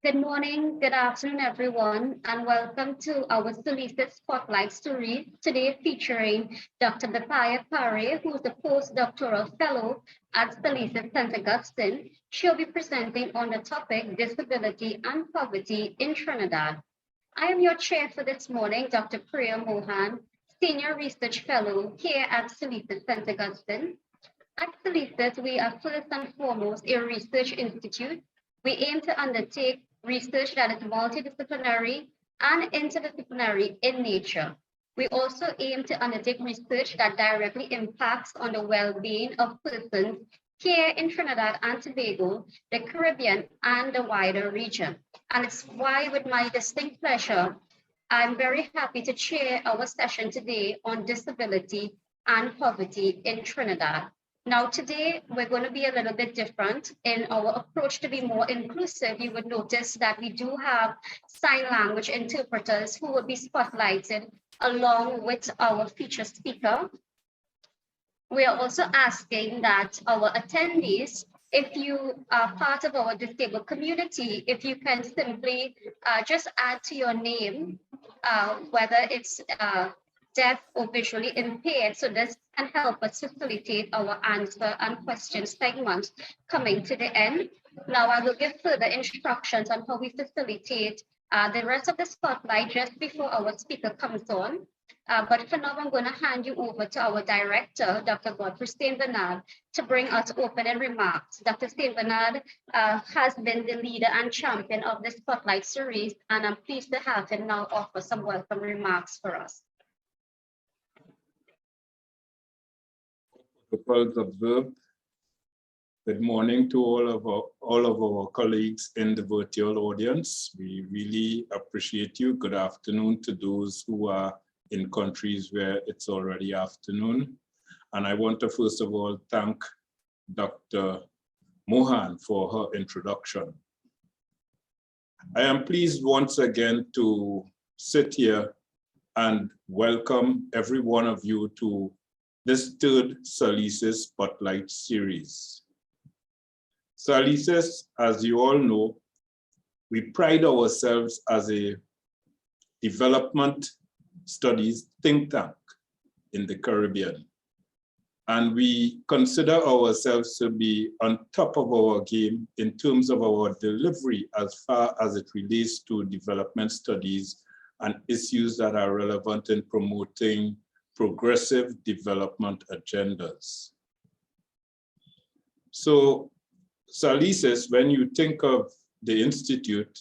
Good morning, good afternoon, everyone, and welcome to our SALISES Spotlight Series, today featuring Dr. Bephyer Parey, who is a Post-Doctoral Fellow at SALISES St. Augustine. She'll be presenting on the topic Disability and Poverty in Trinidad. I am your chair for this morning, Dr. Parey Mohan, Senior Research Fellow here at SALISES St. Augustine. At SALISES, we are first and foremost a research institute. We aim to undertake research that is multidisciplinary and interdisciplinary in nature. We also aim to undertake research that directly impacts on the well-being of persons here in Trinidad and Tobago, the Caribbean, and the wider region. And it's why, with my distinct pleasure, I'm very happy to chair our session today on disability and poverty in Trinidad. Now, today, we're going to be a little bit different in our approach to be more inclusive. You would notice that we do have sign language interpreters who will be spotlighted along with our featured speaker. We are also asking that our attendees, if you are part of our disabled community, if you can simply just add to your name, whether it's deaf or visually impaired, so this can help us facilitate our answer and question segment coming to the end. Now I will give further instructions on how we facilitate the rest of the spotlight just before our speaker comes on. But for now, I'm going to hand you over to our director, Dr. Godfrey St. Bernard, to bring us opening remarks. Dr. St. Bernard has been the leader and champion of the Spotlight series, and I'm pleased to have him now offer some welcome remarks for us. Protocols observed. Good morning to all of our colleagues in the virtual audience. We really appreciate you. Good afternoon to those who are in countries where it's already afternoon. And I want to first of all thank Dr. Mohan for her introduction. I am pleased once again to sit here and welcome every one of you to this third SALISES Spotlight series. SALISES, as you all know, we pride ourselves as a development studies think tank in the Caribbean. And we consider ourselves to be on top of our game in terms of our delivery as far as it relates to development studies and issues that are relevant in promoting progressive development agendas. So SALISES, when you think of the Institute,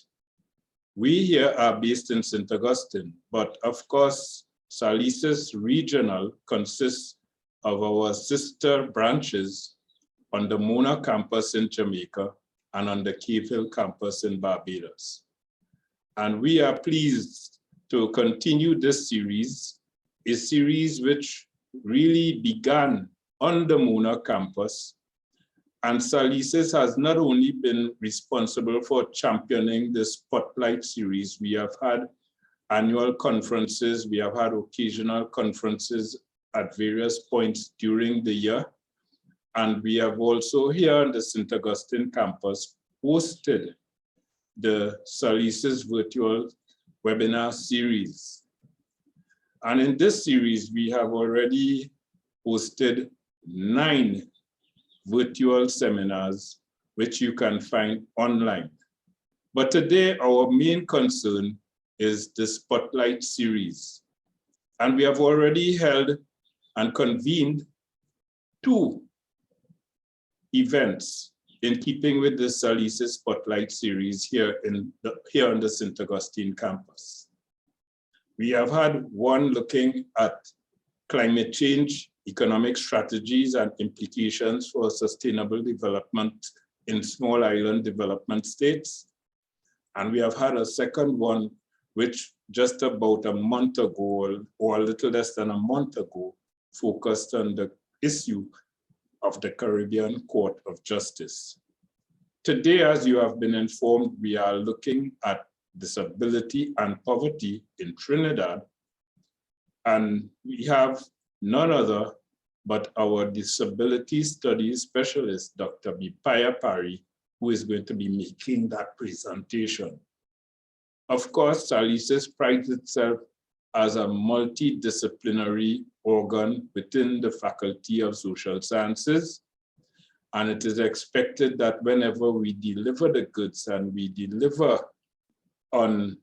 we here are based in St. Augustine, but of course, SALISES Regional consists of our sister branches on the Mona campus in Jamaica and on the Cave Hill campus in Barbados. And we are pleased to continue this series, a series which really began on the Mona campus. And SALISES has not only been responsible for championing the Spotlight series, we have had annual conferences, we have had occasional conferences at various points during the year. And we have also here on the St. Augustine campus hosted the SALISES virtual webinar series. And in this series, we have already hosted 9 virtual seminars, which you can find online. But today, our main concern is the Spotlight series. And we have already held and convened 2 events in keeping with the SALISES Spotlight series here on the St. Augustine campus. We have had one looking at climate change, economic strategies and implications for sustainable development in small island development states. And we have had a second one, which just about a month ago, or a little less than a month ago, focused on the issue of the Caribbean Court of Justice. Today, as you have been informed, we are looking at disability and poverty in Trinidad. And we have none other but our disability studies specialist, Dr. Bephyer Parey, who is going to be making that presentation. Of course, SALISES prides itself as a multidisciplinary organ within the Faculty of Social Sciences. And it is expected that whenever we deliver the goods and we deliver on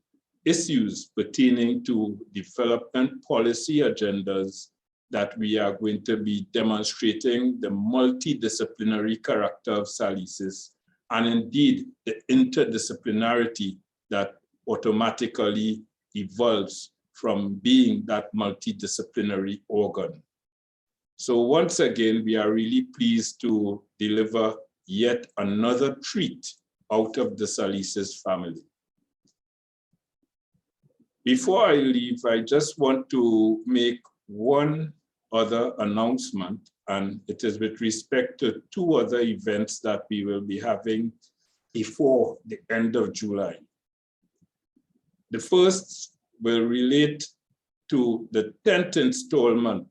issues pertaining to development policy agendas, that we are going to be demonstrating the multidisciplinary character of SALISES and indeed the interdisciplinarity that automatically evolves from being that multidisciplinary organ. So once again, we are really pleased to deliver yet another treat out of the SALISES family. Before I leave, I just want to make one other announcement, and it is with respect to two other events that we will be having before the end of July. The first will relate to the 10th installment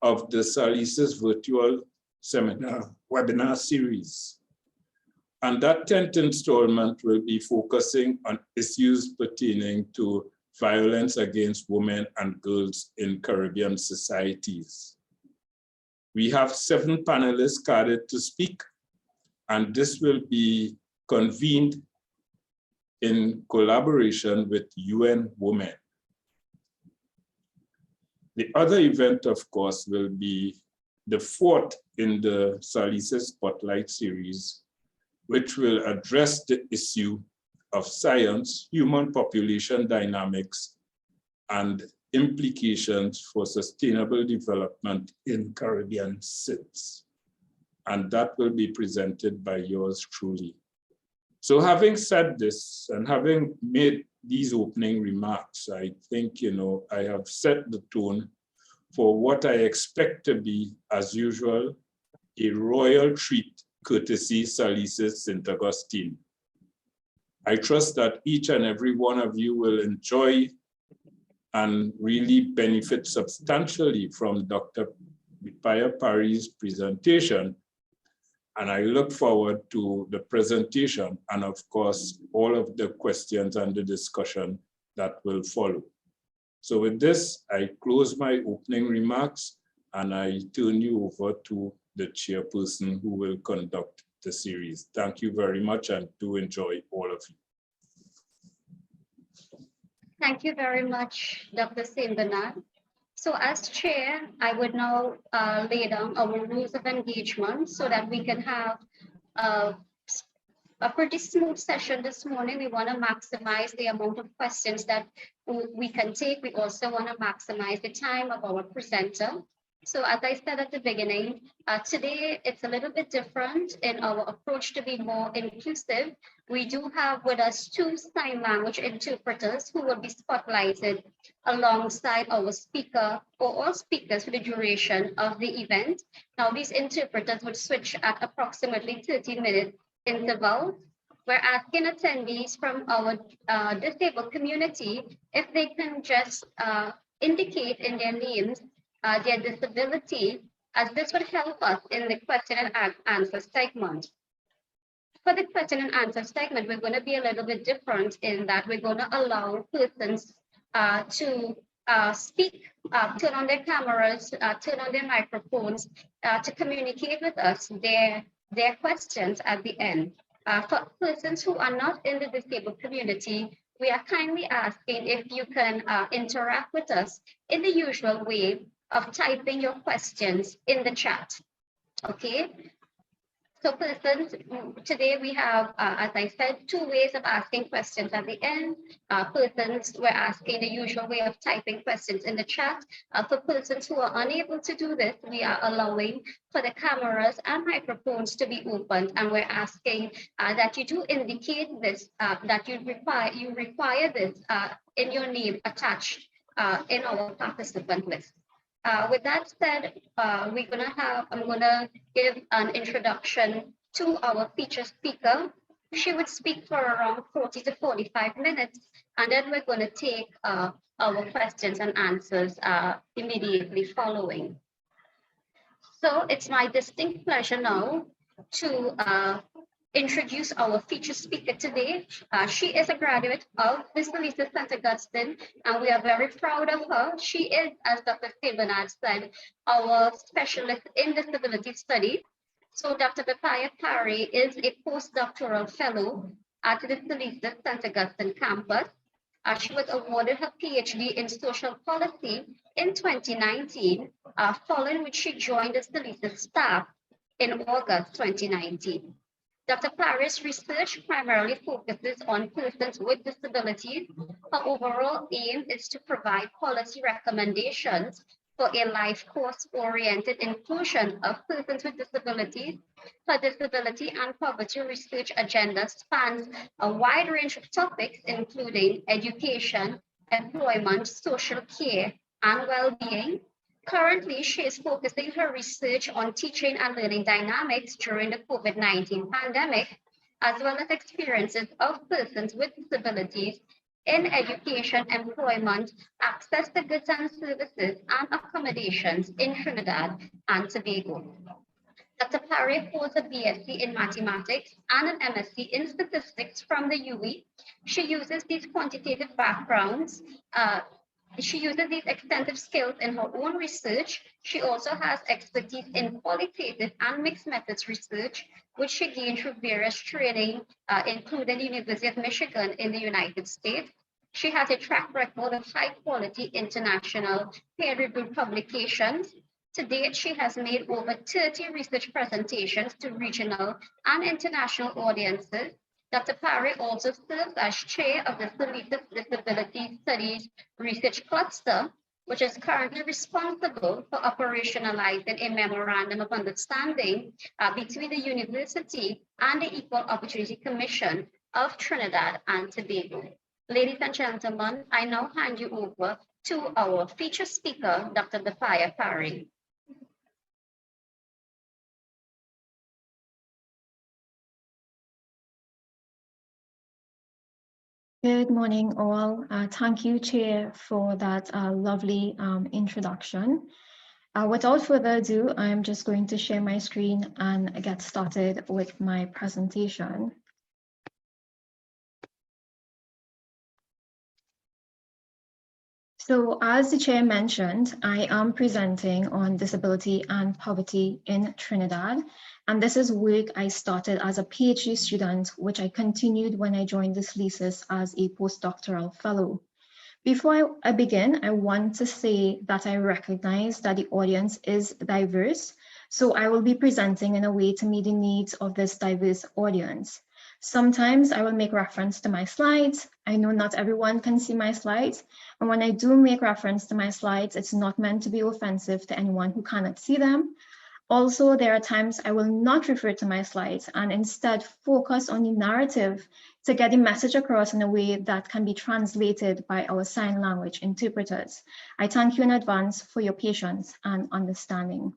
of the SALISES virtual seminar webinar series. And that 10th installment will be focusing on issues pertaining to violence against women and girls in Caribbean societies. We have 7 panelists carded to speak, and this will be convened in collaboration with UN Women. The other event, of course, will be the 4th in the SALISES Spotlight series, which will address the issue of science, human population dynamics, and implications for sustainable development in Caribbean SIDS. And that will be presented by yours truly. So having said this and having made these opening remarks, I think, I have set the tone for what I expect to be, as usual, a royal treat courtesy SALISES St. Augustine. I trust that each and every one of you will enjoy and really benefit substantially from Dr. Bephyer Parey's presentation. And I look forward to the presentation and, of course, all of the questions and the discussion that will follow. So with this, I close my opening remarks and I turn you over to the chairperson who will conduct the series. Thank you very much and do enjoy all of you. Thank you very much, Dr. St. Bernard. So as chair, I would now lay down our rules of engagement so that we can have a pretty smooth session this morning. We want to maximize the amount of questions that we can take. We also want to maximize the time of our presenter. So as I said at the beginning, today it's a little bit different in our approach to be more inclusive. We do have with us 2 sign language interpreters who will be spotlighted alongside our speaker or all speakers for the duration of the event. Now these interpreters would switch at approximately 30-minute intervals. We're asking attendees from our disabled community if they can just indicate in their names their disability, as this would help us in the question and answer segment. For the question and answer segment, we're going to be a little bit different in that we're going to allow persons to speak, turn on their cameras, turn on their microphones to communicate with us their questions at the end. For persons who are not in the disabled community, we are kindly asking if you can interact with us in the usual way of typing your questions in the chat, okay? So persons, today we have, as I said, 2 ways of asking questions at the end. Persons, we're asking the usual way of typing questions in the chat. For persons who are unable to do this, we are allowing for the cameras and microphones to be opened, and we're asking that you do indicate this, that you require this in your name attached in our participant list. With that said, I'm gonna give an introduction to our featured speaker. She would speak for around 40 to 45 minutes, and then we're gonna take our questions and answers immediately following. So it's my distinct pleasure now to introduce our featured speaker today. She is a graduate of the SALISES St. Augustine, and we are very proud of her. She is, as Dr. Bernard said, our specialist in disability studies. So Dr. Bephyer Parey is a postdoctoral fellow at the SALISES St. Augustine campus. She was awarded her PhD in social policy in 2019, following which she joined the SALISES staff in August 2019. Dr. Parey's research primarily focuses on persons with disabilities. Her overall aim is to provide policy recommendations for a life course-oriented inclusion of persons with disabilities. Her disability and poverty research agenda spans a wide range of topics, including education, employment, social care, and well-being. Currently, she is focusing her research on teaching and learning dynamics during the COVID-19 pandemic, as well as experiences of persons with disabilities in education, employment, access to goods and services, and accommodations in Trinidad and Tobago. Dr. Parey holds a BSc in mathematics and an MSc in statistics from the UE. She uses these quantitative backgrounds She uses these extensive skills in her own research. She also has expertise in qualitative and mixed methods research, which she gained through various training, including the University of Michigan in the United States. She has a track record of high quality international peer-reviewed publications. To date, she has made over 30 research presentations to regional and international audiences. Dr. Parey also serves as chair of the SALISES Disability Studies Research Cluster, which is currently responsible for operationalizing a memorandum of understanding between the university and the Equal Opportunity Commission of Trinidad and Tobago. Ladies and gentlemen, I now hand you over to our featured speaker, Dr. Bephyer Parey. Good morning, all. Thank you, Chair, for that lovely introduction. Without further ado, I'm just going to share my screen and get started with my presentation. So as the Chair mentioned, I am presenting on disability and poverty in Trinidad. And this is work I started as a PhD student, which I continued when I joined the SALISES as a postdoctoral fellow. Before I begin, I want to say that I recognize that the audience is diverse, so I will be presenting in a way to meet the needs of this diverse audience. Sometimes I will make reference to my slides. I know not everyone can see my slides, and when I do make reference to my slides, it's not meant to be offensive to anyone who cannot see them. Also, there are times I will not refer to my slides and instead focus on the narrative to get the message across in a way that can be translated by our sign language interpreters. I thank you in advance for your patience and understanding.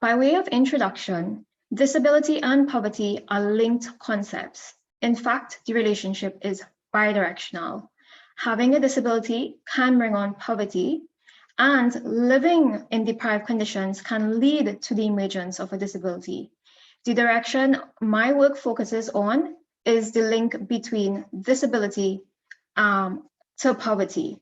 By way of introduction, disability and poverty are linked concepts. In fact, the relationship is bidirectional. Having a disability can bring on poverty, and living in deprived conditions can lead to the emergence of a disability. The direction my work focuses on is the link between disability to poverty.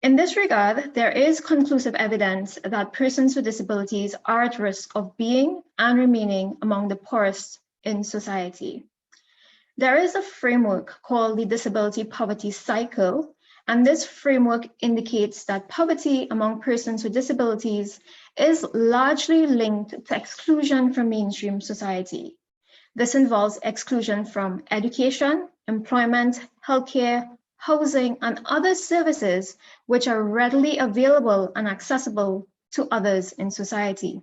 In this regard, there is conclusive evidence that persons with disabilities are at risk of being and remaining among the poorest in society. There is a framework called the Disability Poverty Cycle, and this framework indicates that poverty among persons with disabilities is largely linked to exclusion from mainstream society. This involves exclusion from education, employment, healthcare, housing, and other services which are readily available and accessible to others in society.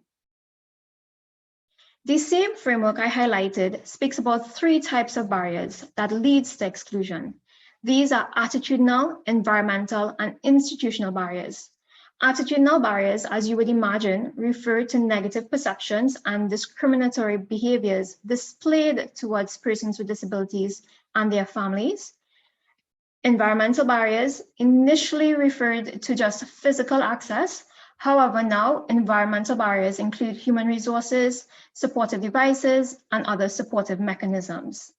The same framework I highlighted speaks about 3 types of barriers that leads to exclusion. These are attitudinal, environmental, and institutional barriers. Attitudinal barriers, as you would imagine, refer to negative perceptions and discriminatory behaviors displayed towards persons with disabilities and their families. Environmental barriers initially referred to just physical access. However, now environmental barriers include human resources, supportive devices, and other supportive mechanisms.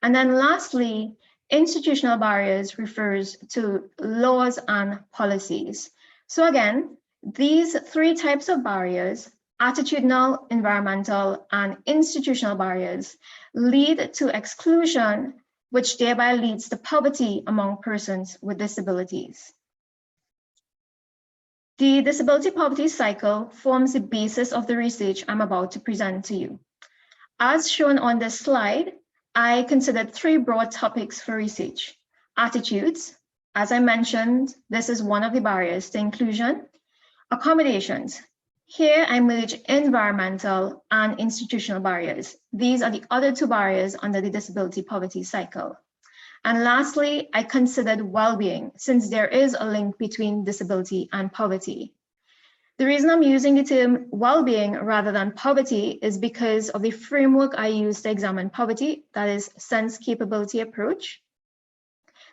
And then lastly, institutional barriers refers to laws and policies. So again, these three types of barriers, attitudinal, environmental, and institutional barriers, lead to exclusion, which thereby leads to poverty among persons with disabilities. The disability poverty cycle forms the basis of the research I'm about to present to you. As shown on this slide, I considered three broad topics for research. Attitudes, as I mentioned, this is one of the barriers to inclusion. Accommodations, here I merge environmental and institutional barriers. These are the other two barriers under the disability poverty cycle. And lastly, I considered well-being, since there is a link between disability and poverty. The reason I'm using the term well-being rather than poverty is because of the framework I use to examine poverty, that is sense capability approach.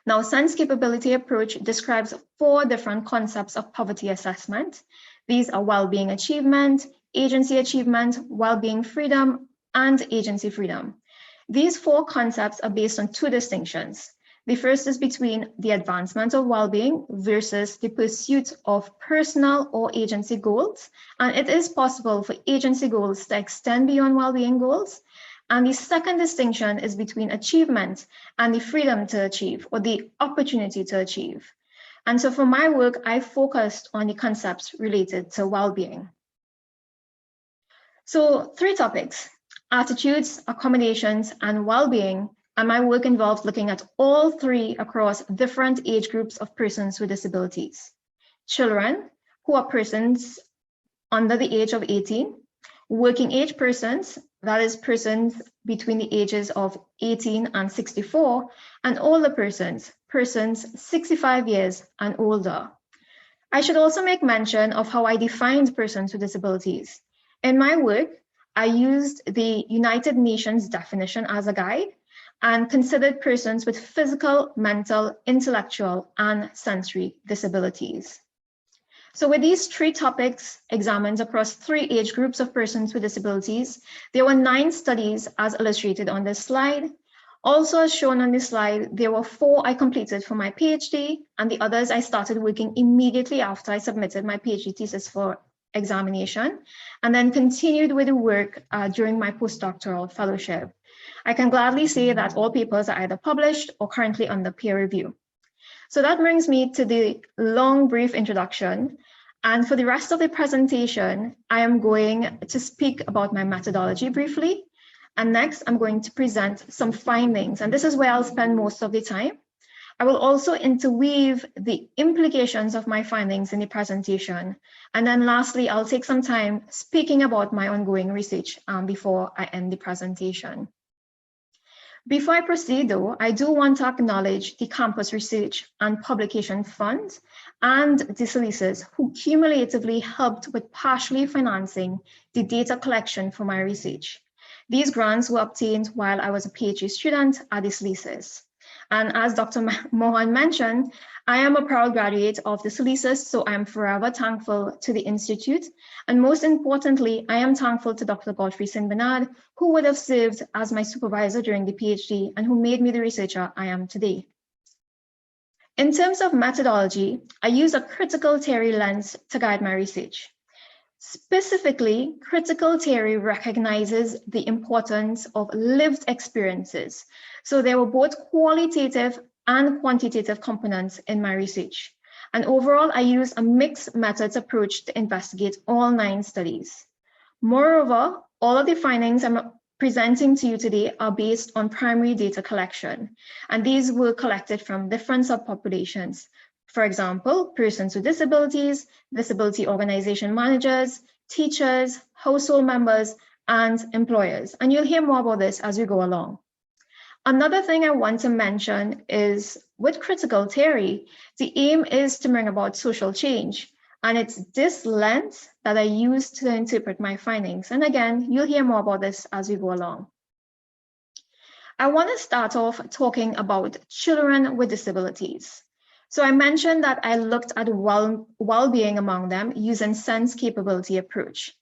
Now, sense capability approach describes 4 different concepts of poverty assessment. These are well-being achievement, agency achievement, well-being freedom, and agency freedom. These 4 concepts are based on 2 distinctions. The first is between the advancement of well-being versus the pursuit of personal or agency goals. And it is possible for agency goals to extend beyond well-being goals. And the second distinction is between achievement and the freedom to achieve, or the opportunity to achieve. And so for my work, I focused on the concepts related to well-being. So 3 topics: attitudes, accommodations, and well-being. And my work involves looking at all 3 across different age groups of persons with disabilities. Children, who are persons under the age of 18, working age persons, that is persons between the ages of 18 and 64, and older persons, persons 65 years and older. I should also make mention of how I defined persons with disabilities. In my work, I used the United Nations definition as a guide and considered persons with physical, mental, intellectual, and sensory disabilities. So with these 3 topics examined across 3 age groups of persons with disabilities, there were 9 studies as illustrated on this slide. Also, as shown on this slide, there were 4 I completed for my PhD, and the others I started working immediately after I submitted my PhD thesis for examination, and then continued with the work during my postdoctoral fellowship. I can gladly say that all papers are either published or currently under peer review. So that brings me to the long, brief introduction. And for the rest of the presentation, I am going to speak about my methodology briefly. And next, I'm going to present some findings. And this is where I'll spend most of the time. I will also interweave the implications of my findings in the presentation. And then lastly, I'll take some time speaking about my ongoing research before I end the presentation. Before I proceed though, I do want to acknowledge the Campus Research and Publication Fund and the SALISES, who cumulatively helped with partially financing the data collection for my research. These grants were obtained while I was a PhD student at the SALISES. And as Dr. Mohan mentioned, I am a proud graduate of the SALISES, so I am forever thankful to the Institute. And most importantly, I am thankful to Dr. Godfrey St. Bernard, who would have served as my supervisor during the PhD and who made me the researcher I am today. In terms of methodology, I use a critical theory lens to guide my research. Specifically, critical theory recognizes the importance of lived experiences. So there were both qualitative and quantitative components in my research. And overall, I used a mixed methods approach to investigate all 9 studies. Moreover, all of the findings I'm presenting to you today are based on primary data collection. And these were collected from different subpopulations. For example, persons with disabilities, disability organization managers, teachers, household members, and employers. And you'll hear more about this as we go along. Another thing I want to mention is with critical theory, the aim is to bring about social change. And it's this lens that I use to interpret my findings. And again, you'll hear more about this as we go along. I want to start off talking about children with disabilities. So I mentioned that I looked at well-being among them using sense capability approach.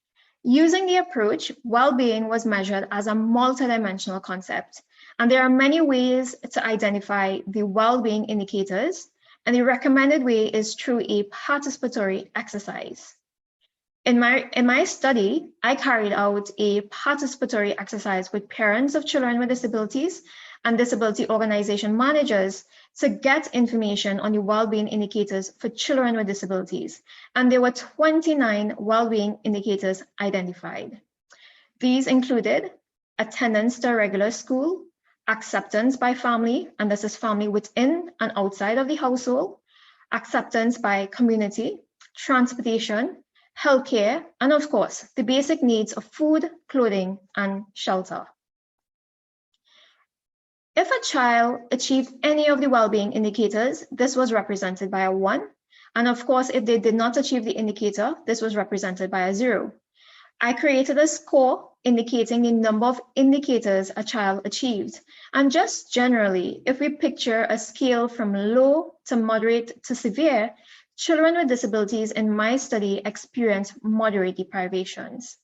Using the approach, well-being was measured as a multidimensional concept, and there are many ways to identify the well-being indicators, and the recommended way is through a participatory exercise. In my study, I carried out a participatory exercise with parents of children with disabilities and disability organization managers to get information on the well-being indicators for children with disabilities. And there were 29 well-being indicators identified. These included attendance to a regular school, acceptance by family, and this is family within and outside of the household, acceptance by community, transportation, healthcare, and of course, the basic needs of food, clothing, and shelter. If a child achieved any of the well-being indicators, this was represented by a 1. And of course, if they did not achieve the indicator, this was represented by a 0. I created a score indicating the number of indicators a child achieved. And just generally, if we picture a scale from low to moderate to severe, children with disabilities in my study experienced moderate deprivations.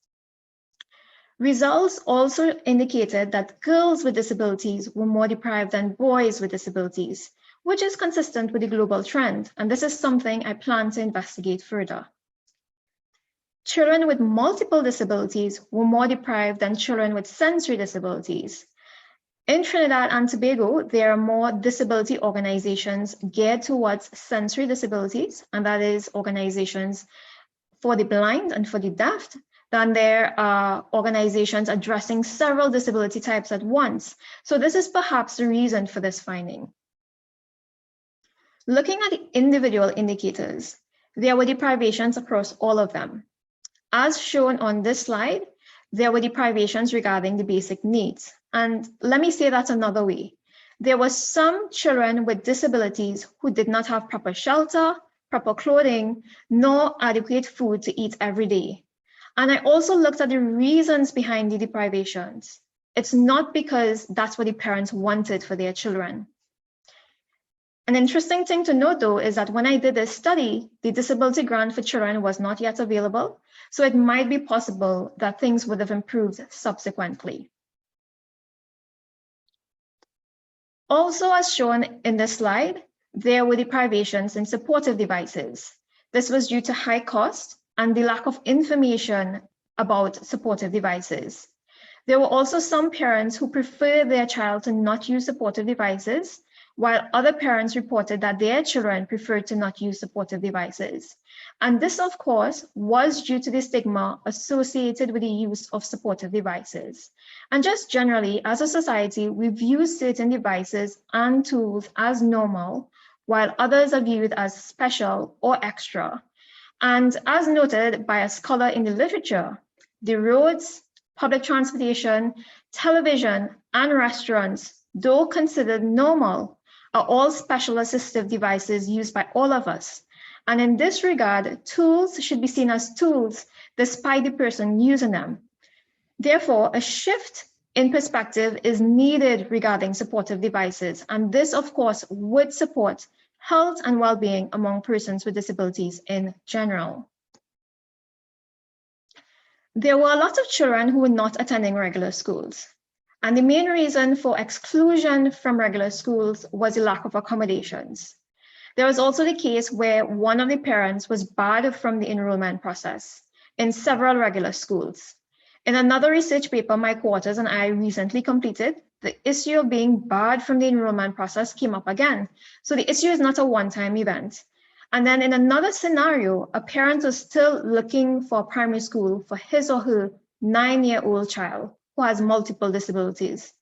Results also indicated that girls with disabilities were more deprived than boys with disabilities, which is consistent with the global trend, and this is something I plan to investigate further. Children with multiple disabilities were more deprived than children with sensory disabilities. In Trinidad and Tobago, there are more disability organizations geared towards sensory disabilities, and that is organizations for the blind and for the deaf, than there are organizations addressing several disability types at once. So this is perhaps the reason for this finding. Looking at the individual indicators, there were deprivations across all of them. As shown on this slide, there were deprivations regarding the basic needs. And let me say that another way. There were some children with disabilities who did not have proper shelter, proper clothing, nor adequate food to eat every day. And I also looked at the reasons behind the deprivations. It's not because that's what the parents wanted for their children. An interesting thing to note, though, is that when I did this study, the disability grant for children was not yet available, so it might be possible that things would have improved subsequently. Also, as shown in this slide, there were deprivations in supportive devices. This was due to high cost and the lack of information about supportive devices. There were also some parents who preferred their child to not use supportive devices, while other parents reported that their children preferred to not use supportive devices. And this, of course, was due to the stigma associated with the use of supportive devices. And just generally, as a society, we view certain devices and tools as normal, while others are viewed as special or extra. And as noted by a scholar in the literature, the roads, public transportation, television, and restaurants, though considered normal, are all special assistive devices used by all of us. And in this regard, tools should be seen as tools despite the person using them. Therefore, a shift in perspective is needed regarding supportive devices. And this, of course, would support health and well-being among persons with disabilities in general. There were a lot of children who were not attending regular schools. And the main reason for exclusion from regular schools was the lack of accommodations. There was also the case where one of the parents was barred from the enrollment process in several regular schools. In another research paper my quarters and I recently completed, the issue of being barred from the enrollment process came up again. So the issue is not a one-time event. And then in another scenario, a parent was still looking for a primary school for his or her 9-year-old child who has multiple disabilities.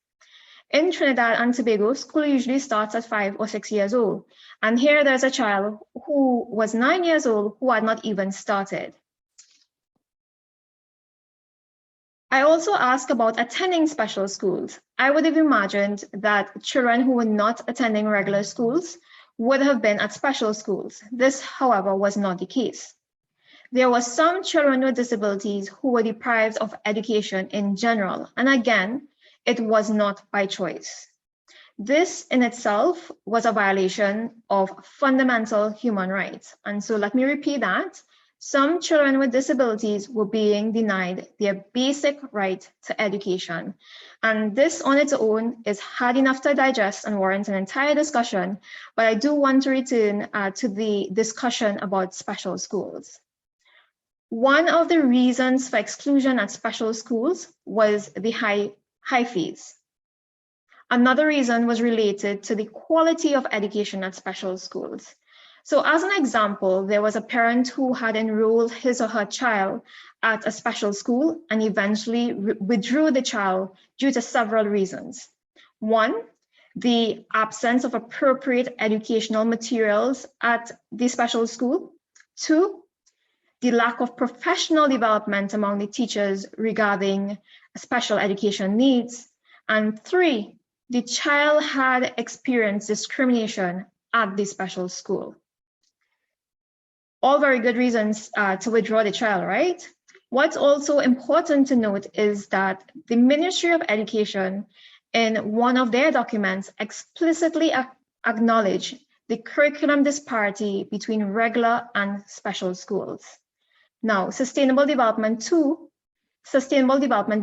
In Trinidad and Tobago, school usually starts at 5 or 6 years old. And here there's a child who was 9 years old who had not even started. I also asked about attending special schools. I would have imagined that children who were not attending regular schools would have been at special schools. This, however, was not the case. There were some children with disabilities who were deprived of education in general. And again, it was not by choice. This in itself was a violation of fundamental human rights. And so let me repeat that. Some children with disabilities were being denied their basic right to education. And this on its own is hard enough to digest and warrants an entire discussion, but I do want to return to the discussion about special schools. One of the reasons for exclusion at special schools was the high fees. Another reason was related to the quality of education at special schools. So as an example, there was a parent who had enrolled his or her child at a special school and eventually withdrew the child due to several reasons. One, the absence of appropriate educational materials at the special school. Two, the lack of professional development among the teachers regarding special education needs. And three, the child had experienced discrimination at the special school. All very good reasons to withdraw the child, right? What's also important to note is that the Ministry of Education in one of their documents explicitly acknowledged the curriculum disparity between regular and special schools. Now, Sustainable Development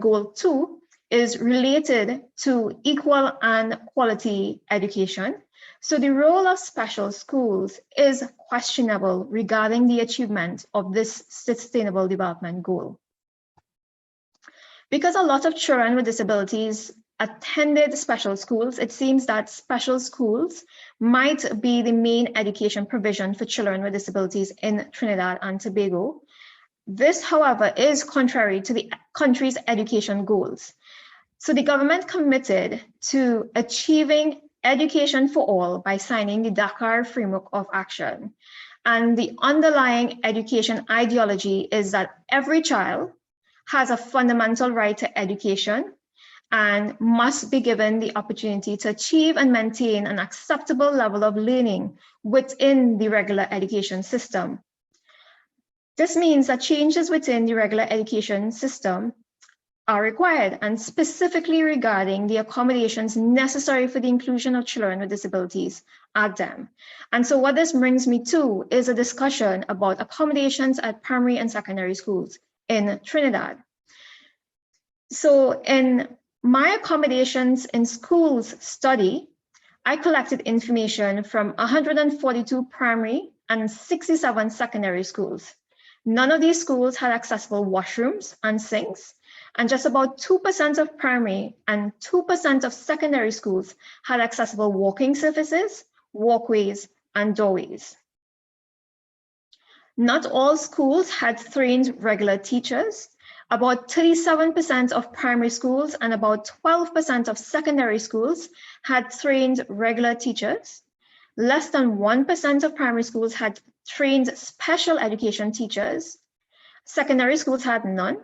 Goal 2 is related to equal and quality education. So the role of special schools is questionable regarding the achievement of this Sustainable Development Goal. Because a lot of children with disabilities attended special schools, it seems that special schools might be the main education provision for children with disabilities in Trinidad and Tobago. This, however, is contrary to the country's education goals. So the government committed to achieving education for all by signing the Dakar Framework of Action. And the underlying education ideology is that every child has a fundamental right to education and must be given the opportunity to achieve and maintain an acceptable level of learning within the regular education system. This means that changes within the regular education system are required, and specifically regarding the accommodations necessary for the inclusion of children with disabilities at them. And so what this brings me to is a discussion about accommodations at primary and secondary schools in Trinidad. So in my accommodations in schools study, I collected information from 142 primary and 67 secondary schools. None of these schools had accessible washrooms and sinks, and just about 2% of primary and 2% of secondary schools had accessible walking surfaces, walkways, and doorways. Not all schools had trained regular teachers. About 37% of primary schools and about 12% of secondary schools had trained regular teachers. Less than 1% of primary schools had trained special education teachers. Secondary schools had none.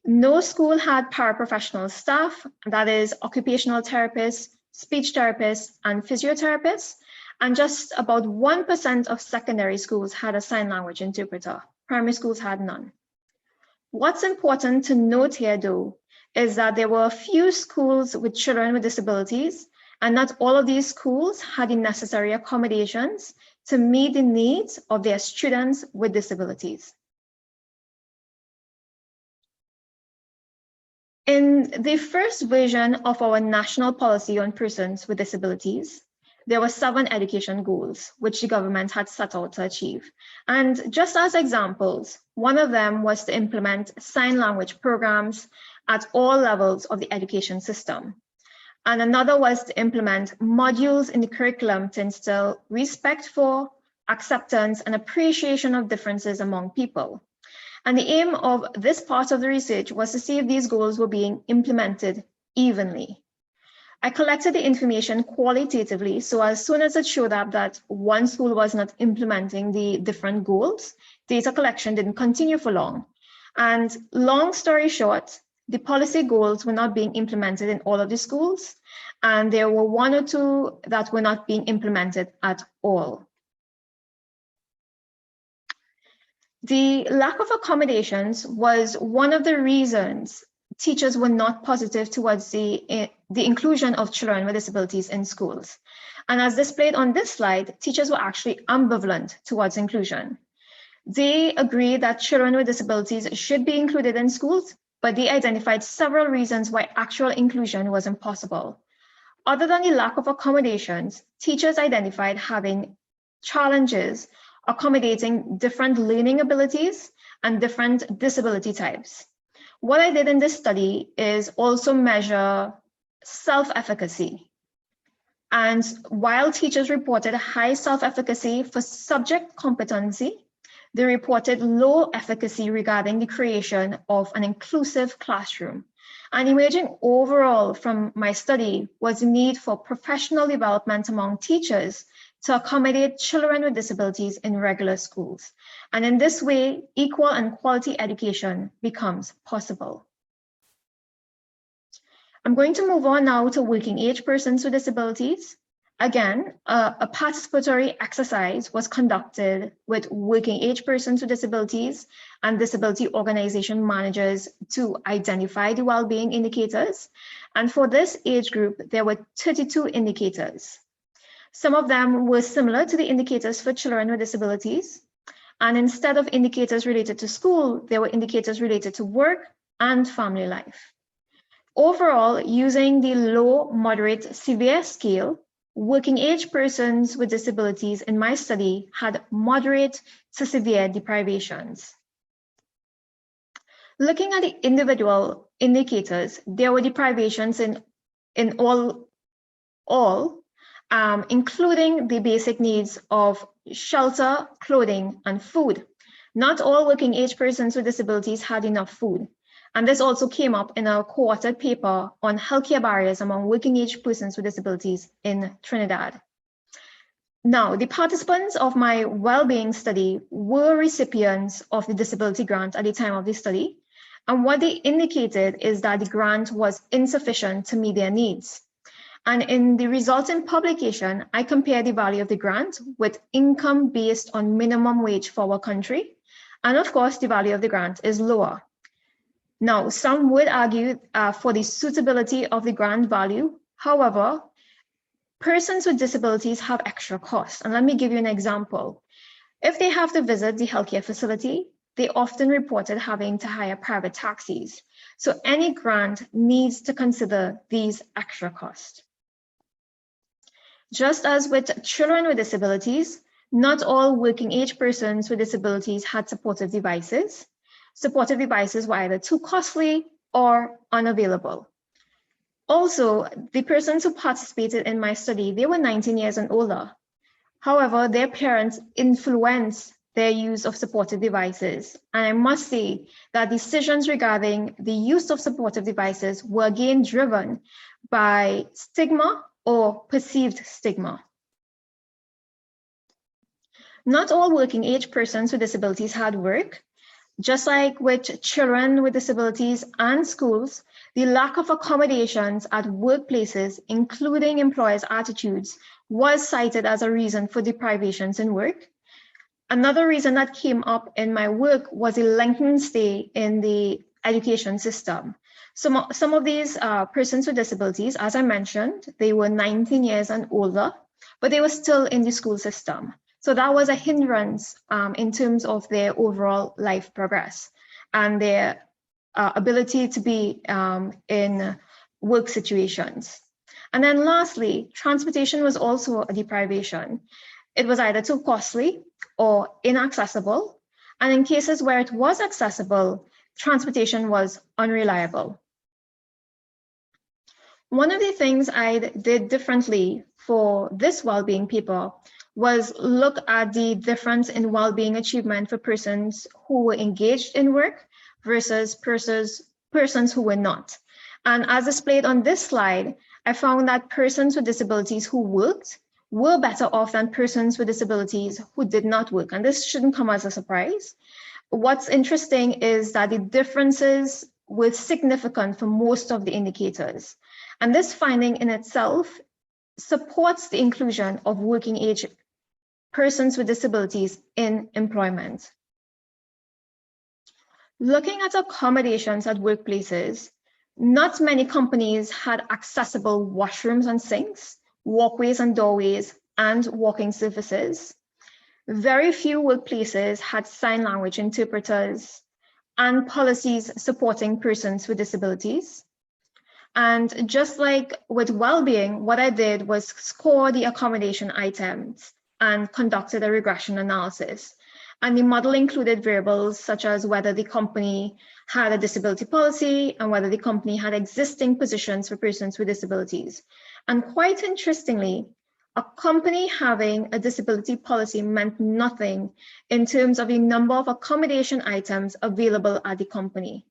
No school had paraprofessional staff, that is occupational therapists, speech therapists, and physiotherapists. And just about 1% of secondary schools had a sign language interpreter. Primary schools had none. What's important to note here, though, is that there were a few schools with children with disabilities, and not all of these schools had the necessary accommodations to meet the needs of their students with disabilities. In the first version of our national policy on persons with disabilities, there were 7 education goals which the government had set out to achieve. And just as examples, one of them was to implement sign language programs at all levels of the education system. And another was to implement modules in the curriculum to instill respect for, acceptance, and appreciation of differences among people. And the aim of this part of the research was to see if these goals were being implemented evenly. I collected the information qualitatively, so as soon as it showed up that one school was not implementing the different goals, data collection didn't continue for long. And long story short, the policy goals were not being implemented in all of the schools, and there were 1 or 2 that were not being implemented at all. The lack of accommodations was one of the reasons teachers were not positive towards the the inclusion of children with disabilities in schools. And as displayed on this slide, teachers were actually ambivalent towards inclusion. They agree that children with disabilities should be included in schools, but they identified several reasons why actual inclusion was impossible. Other than the lack of accommodations, teachers identified having challenges accommodating different learning abilities and different disability types. What I did in this study is also measure self-efficacy. And while teachers reported high self-efficacy for subject competency, they reported low efficacy regarding the creation of an inclusive classroom. And emerging overall from my study was the need for professional development among teachers to accommodate children with disabilities in regular schools. And in this way, equal and quality education becomes possible. I'm going to move on now to working age persons with disabilities. Again, a participatory exercise was conducted with working age persons with disabilities and disability organization managers to identify the well-being indicators. And for this age group, there were 32 indicators. Some of them were similar to the indicators for children with disabilities. And instead of indicators related to school, there were indicators related to work and family life. Overall, using the low, moderate, severe scale, working age persons with disabilities in my study had moderate to severe deprivations. Looking at the individual indicators, there were deprivations in all, including the basic needs of shelter, clothing, and food. Not all working age persons with disabilities had enough food. And this also came up in a co-authored paper on healthcare barriers among working age persons with disabilities in Trinidad. Now, the participants of my well-being study were recipients of the disability grant at the time of the study. And what they indicated is that the grant was insufficient to meet their needs. And in the resulting publication, I compared the value of the grant with income based on minimum wage for our country. And of course, the value of the grant is lower. Now, some would argue for the suitability of the grant value. However, persons with disabilities have extra costs. And let me give you an example. If they have to visit the healthcare facility, they often reported having to hire private taxis. So any grant needs to consider these extra costs. Just as with children with disabilities, not all working age persons with disabilities had supportive devices. Supportive devices were either too costly or unavailable. Also, the persons who participated in my study, they were 19 years and older. However, their parents influenced their use of supportive devices. And I must say that decisions regarding the use of supportive devices were again driven by stigma or perceived stigma. Not all working age persons with disabilities had work. Just like with children with disabilities and schools, the lack of accommodations at workplaces, including employers' attitudes, was cited as a reason for deprivations in work. Another reason that came up in my work was a lengthened stay in the education system. Some of these persons with disabilities, as I mentioned, they were 19 years and older, but they were still in the school system. So that was a hindrance in terms of their overall life progress and their ability to be in work situations. And then lastly, transportation was also a deprivation. It was either too costly or inaccessible. And in cases where it was accessible, transportation was unreliable. One of the things I did differently for this well-being paper was look at the difference in well-being achievement for persons who were engaged in work versus persons who were not. And as displayed on this slide, I found that persons with disabilities who worked were better off than persons with disabilities who did not work. And this shouldn't come as a surprise. What's interesting is that the differences were significant for most of the indicators. And this finding in itself supports the inclusion of working age persons with disabilities in employment. Looking at accommodations at workplaces, Not many companies had accessible washrooms and sinks, walkways and doorways, and walking surfaces. Very few workplaces had sign language interpreters and policies supporting persons with disabilities. And just like with well-being, what I did was score the accommodation items and conducted a regression analysis. And the model included variables such as whether the company had a disability policy and whether the company had existing positions for persons with disabilities. And quite interestingly, a company having a disability policy meant nothing in terms of the number of accommodation items available at the company.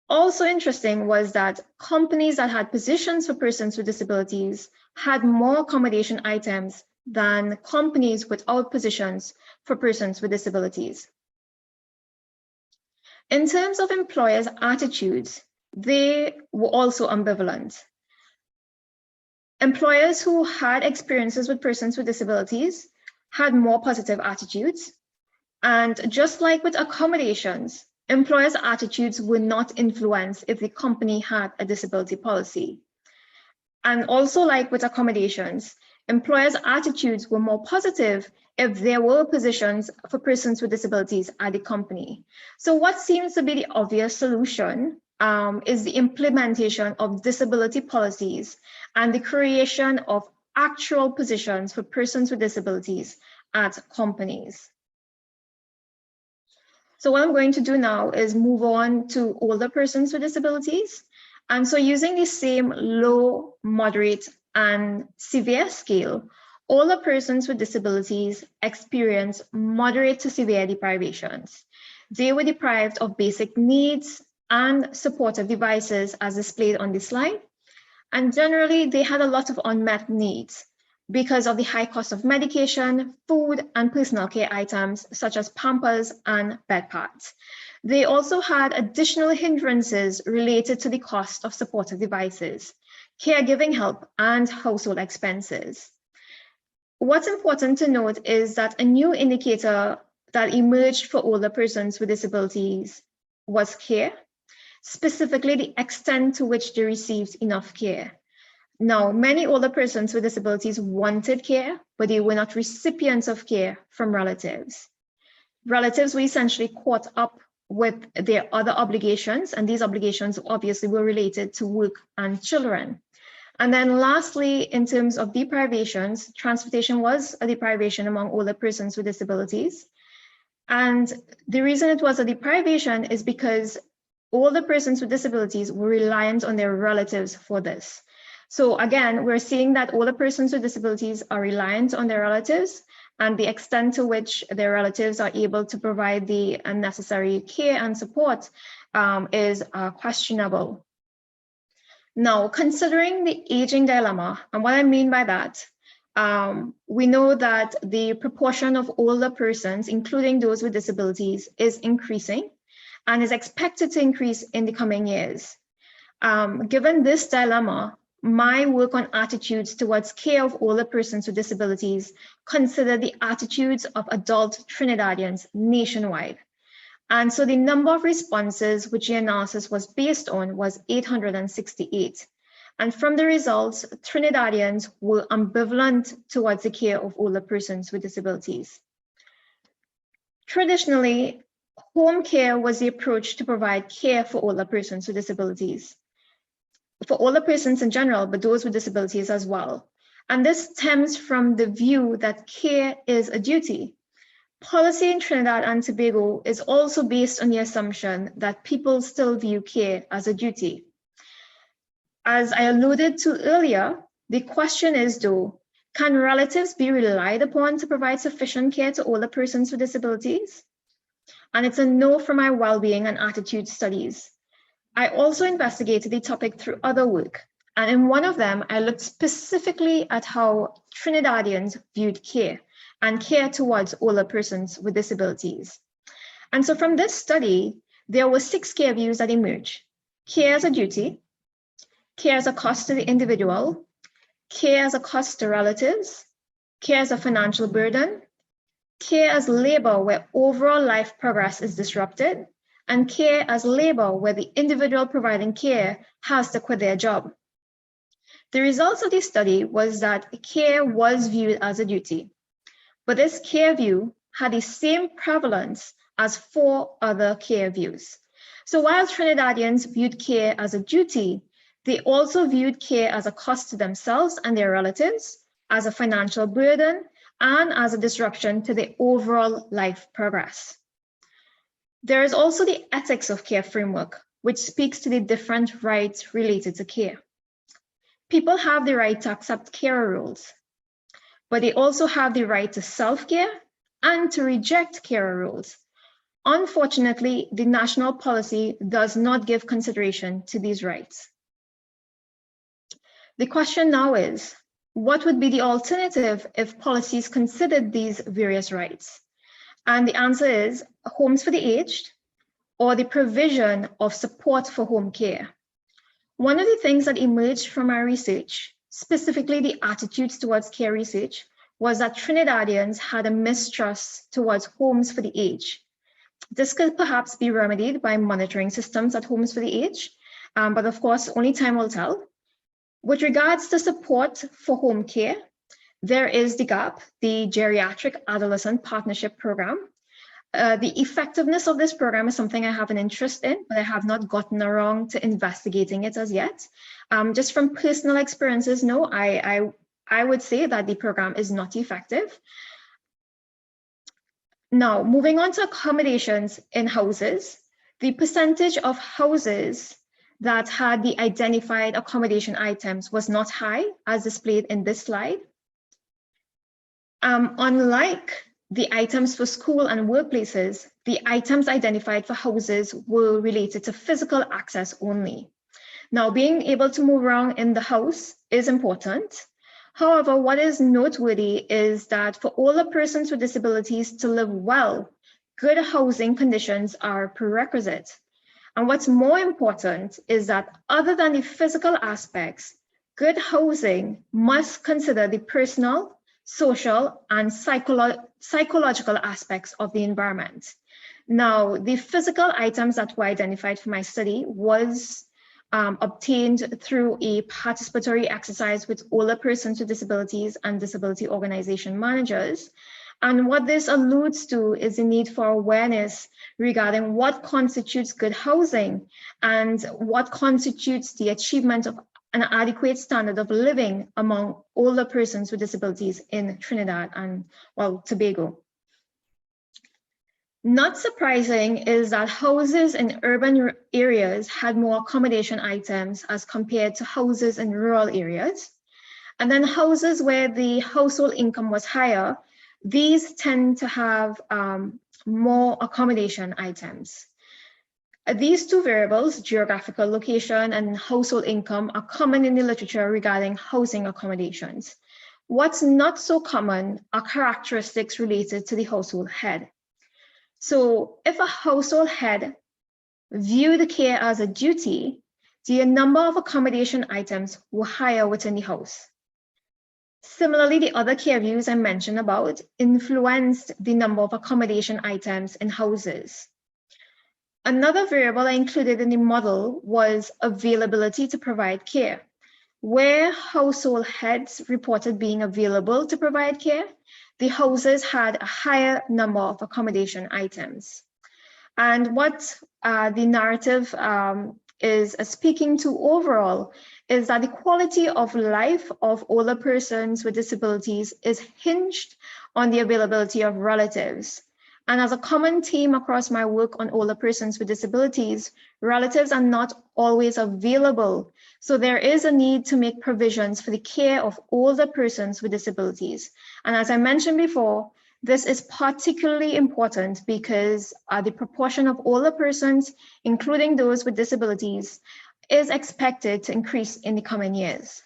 Also interesting was that companies that had positions for persons with disabilities had more accommodation items than companies without positions for persons with disabilities. In terms of employers' attitudes, they were also ambivalent. Employers who had experiences with persons with disabilities had more positive attitudes. And just like with accommodations, employers' attitudes were not influenced if the company had a disability policy. And also like with accommodations, employers' attitudes were more positive if there were positions for persons with disabilities at the company. So what seems to be the obvious solution is the implementation of disability policies and the creation of actual positions for persons with disabilities at companies. So what I'm going to do now is move on to older persons with disabilities. And so using the same low, moderate, and severe scale, older persons with disabilities experience moderate to severe deprivations. They were deprived of basic needs and supportive devices as displayed on this slide. And generally, they had a lot of unmet needs because of the high cost of medication, food, and personal care items such as Pampers and bed pads. They also had additional hindrances related to the cost of supportive devices, caregiving help, and household expenses. What's important to note is that a new indicator that emerged for older persons with disabilities was care, specifically the extent to which they received enough care. Now, many older persons with disabilities wanted care, but they were not recipients of care from relatives. Relatives were essentially caught up with their other obligations, and these obligations obviously were related to work and children. And then lastly, in terms of deprivations, transportation was a deprivation among older persons with disabilities. And the reason it was a deprivation is because older persons with disabilities were reliant on their relatives for this. So again, we're seeing that older persons with disabilities are reliant on their relatives, and the extent to which their relatives are able to provide the necessary care and support is questionable. Now, considering the aging dilemma, and what I mean by that, we know that the proportion of older persons, including those with disabilities, is increasing and is expected to increase in the coming years. Given this dilemma, my work on attitudes towards care of older persons with disabilities consider the attitudes of adult Trinidadians nationwide. And so the number of responses which the analysis was based on was 868. And from the results, Trinidadians were ambivalent towards the care of older persons with disabilities. Traditionally, home care was the approach to provide care for older persons with disabilities. For older persons in general, but those with disabilities as well. And this stems from the view that care is a duty. Policy in Trinidad and Tobago is also based on the assumption that people still view care as a duty. As I alluded to earlier, the question is though, can relatives be relied upon to provide sufficient care to older persons with disabilities? And it's a no for my well-being and attitude studies. I also investigated the topic through other work, and in one of them, I looked specifically at how Trinidadians viewed care and care towards older persons with disabilities. And so from this study, there were 6 care views that emerged: care as a duty, care as a cost to the individual, care as a cost to relatives, care as a financial burden, care as labor where overall life progress is disrupted, and care as labor, where the individual providing care has to quit their job. The results of this study was that care was viewed as a duty, but this care view had the same prevalence as 4 other care views. So while Trinidadians viewed care as a duty, they also viewed care as a cost to themselves and their relatives, as a financial burden, and as a disruption to their overall life progress. There is also the ethics of care framework, which speaks to the different rights related to care. People have the right to accept care rules, but they also have the right to self-care and to reject care rules. Unfortunately, the national policy does not give consideration to these rights. The question now is, what would be the alternative if policies considered these various rights? And the answer is homes for the aged or the provision of support for home care. One of the things that emerged from our research, specifically the attitudes towards care research, was that Trinidadians had a mistrust towards homes for the aged. This could perhaps be remedied by monitoring systems at homes for the aged, but of course, only time will tell. With regards to support for home care, there is the GAP, the Geriatric Adolescent Partnership Program. The effectiveness of this program is something I have an interest in, but I have not gotten around to investigating it as yet. Just from personal experiences, no, I would say that the program is not effective. Now, moving on to accommodations in houses, the percentage of houses that had the identified accommodation items was not high, as displayed in this slide. Unlike the items for school and workplaces, the items identified for houses were related to physical access only. Now, being able to move around in the house is important. However, what is noteworthy is that for older persons with disabilities to live well, good housing conditions are a prerequisite. And what's more important is that other than the physical aspects, good housing must consider the personal, social, and psychological aspects of the environment. Now, the physical items that were identified for my study was obtained through a participatory exercise with older persons with disabilities and disability organization managers. And what this alludes to is the need for awareness regarding what constitutes good housing and what constitutes the achievement of an adequate standard of living among older persons with disabilities in Trinidad and, well, Tobago. Not surprising is that houses in urban areas had more accommodation items as compared to houses in rural areas. And then houses where the household income was higher, these tend to have more accommodation items. These two variables, geographical location and household income, are common in the literature regarding housing accommodations. What's not so common are characteristics related to the household head. So if a household head viewed care as a duty, the number of accommodation items were higher within the house. Similarly, the other care views I mentioned about influenced the number of accommodation items in houses. Another variable I included in the model was availability to provide care. Where household heads reported being available to provide care, the houses had a higher number of accommodation items. And what the narrative is speaking to overall is that the quality of life of older persons with disabilities is hinged on the availability of relatives. And as a common theme across my work on older persons with disabilities, relatives are not always available. So there is a need to make provisions for the care of older persons with disabilities. And as I mentioned before, this is particularly important because the proportion of older persons, including those with disabilities, is expected to increase in the coming years.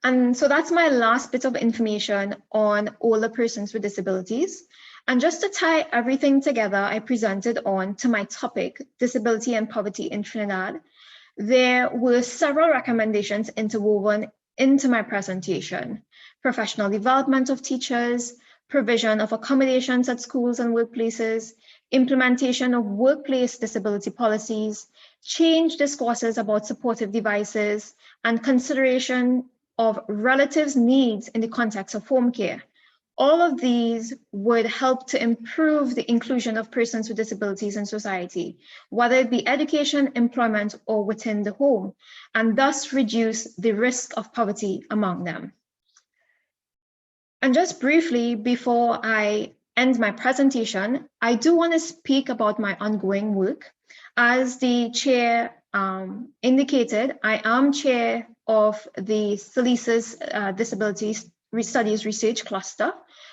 And so that's my last bit of information on older persons with disabilities. And just to tie everything together, I presented on to my topic, disability and poverty in Trinidad. There were several recommendations interwoven into my presentation: professional development of teachers, provision of accommodations at schools and workplaces, implementation of workplace disability policies, change discourses about supportive devices, and consideration of relatives' needs in the context of home care. All of these would help to improve the inclusion of persons with disabilities in society, whether it be education, employment, or within the home, and thus reduce the risk of poverty among them. And just briefly, before I end my presentation, I do want to speak about my ongoing work. As the chair indicated, I am chair of the SALISES Disability Studies Research Cluster,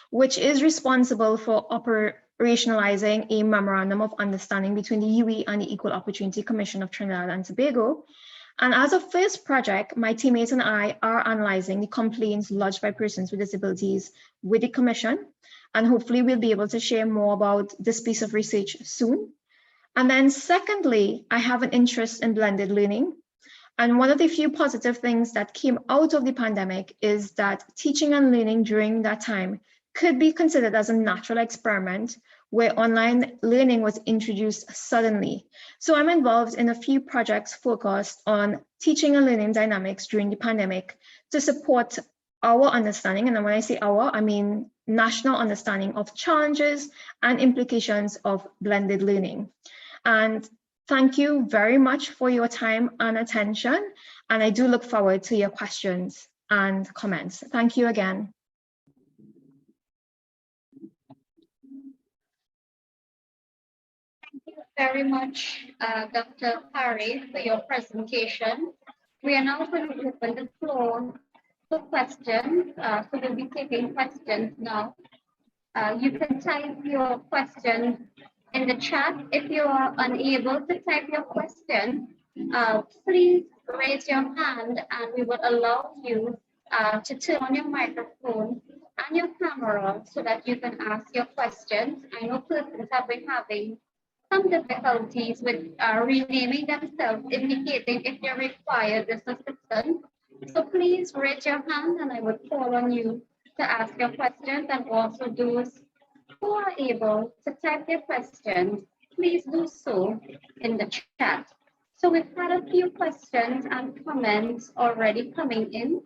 which is responsible for operationalizing a memorandum of understanding between the UE and the Equal Opportunity Commission of Trinidad and Tobago. And as a first project, my teammates and I are analyzing the complaints lodged by persons with disabilities with the Commission, and hopefully we'll be able to share more about this piece of research soon. And then secondly, I have an interest in blended learning. And one of the few positive things that came out of the pandemic is that teaching and learning during that time could be considered as a natural experiment where online learning was introduced suddenly. So I'm involved in a few projects focused on teaching and learning dynamics during the pandemic to support our understanding, and when I say our, I mean national understanding of challenges and implications of blended learning. And thank you very much for your time and attention, and I do look forward to your questions and comments. Thank you again. Thank you very much, Dr. Parey, for your presentation. We are now going to open the floor to questions. So we'll be taking questions now. You can type your question in the chat. If you are unable to type your question, please raise your hand and we will allow you to turn on your microphone and your camera so that you can ask your questions. I know persons have been having some difficulties with renaming themselves, indicating if they require this assistance. So please raise your hand and I will call on you to ask your questions, and also those who are able to type their questions, please do so in the chat. So we've had a few questions and comments already coming in.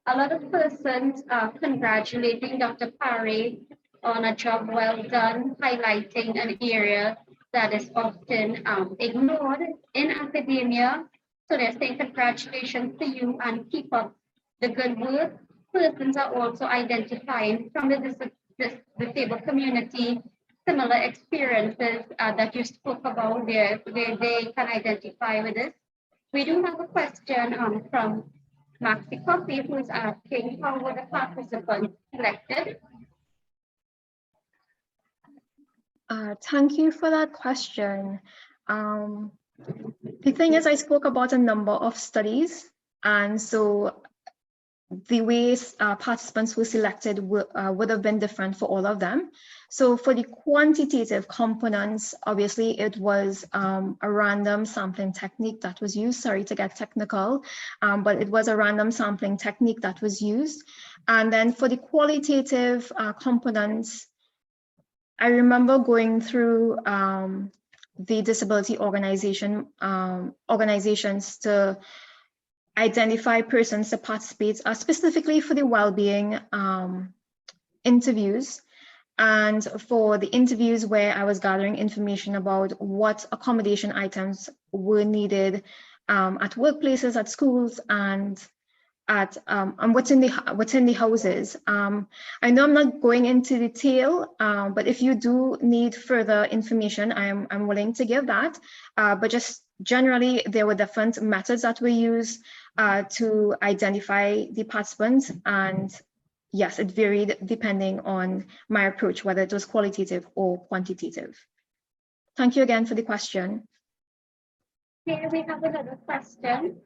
A lot of persons are congratulating Dr. Parey on a job well done, highlighting an area that is often ignored in academia. So they're saying congratulations to you and keep up the good work. Persons are also identifying from the disabled community similar experiences that you spoke about where they can identify with this. We do have a question from Maxi Coffee, who is asking how were the participants selected? Thank you for that question. The thing is, I spoke about a number of studies, and so the ways participants were selected would have been different for all of them. So for the quantitative components, obviously it was a random sampling technique that was used. Sorry to get technical, but it was a random sampling technique that was used. And then for the qualitative components, I remember going through the disability organizations to identify persons to participate specifically for the well-being interviews, and for the interviews where I was gathering information about what accommodation items were needed at workplaces, at schools, and at within the houses. I know I'm not going into detail, but if you do need further information, I'm willing to give that. But just generally, there were different methods that were used to identify the participants, and yes, it varied depending on my approach, whether it was qualitative or quantitative. Thank you again for the question. Here we have another question.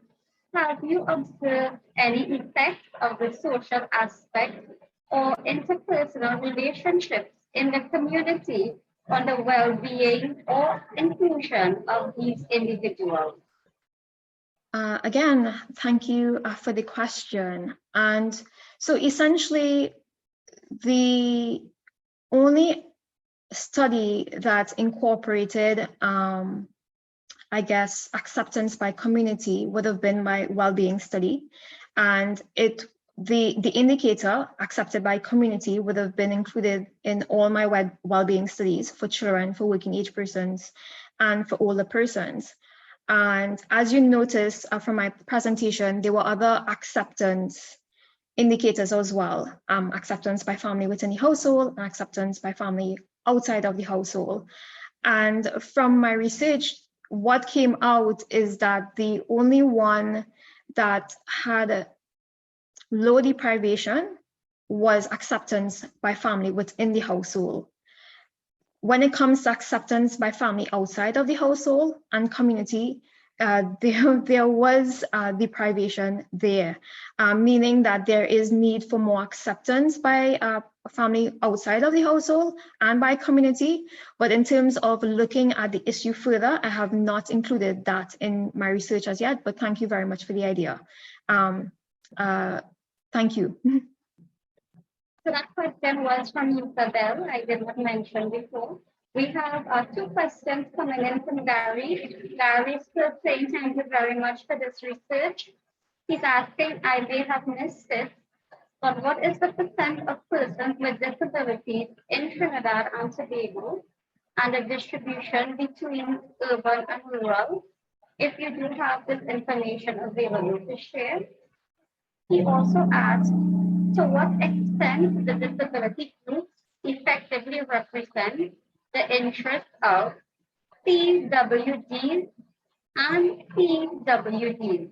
Have you observed any effects of the social aspect or interpersonal relationships in the community on the well-being or inclusion of these individuals? Again, thank you for the question. And so essentially, the only study that incorporated, I guess, acceptance by community would have been my well-being study. And the indicator accepted by community would have been included in all my well-being studies for children, for working age persons, and for older persons. And as you noticed from my presentation, there were other acceptance indicators as well. Acceptance by family within the household and acceptance by family outside of the household. And from my research, what came out is that the only one that had low deprivation was acceptance by family within the household. When it comes to acceptance by family outside of the household and community, there was deprivation there, meaning that there is need for more acceptance by family outside of the household and by community. But in terms of looking at the issue further, I have not included that in my research as yet, but thank you very much for the idea. Thank you. So that question was from Isabel, I did not mention before. We have 2 questions coming in from Gary. Gary is still saying thank you very much for this research. He's asking, I may have missed it, but what is the % of persons with disabilities in Trinidad and Tobago and the distribution between urban and rural? If you do have this information available to share. He also asked, to what extent the disability groups effectively represent the interests of PWDs and PWDs.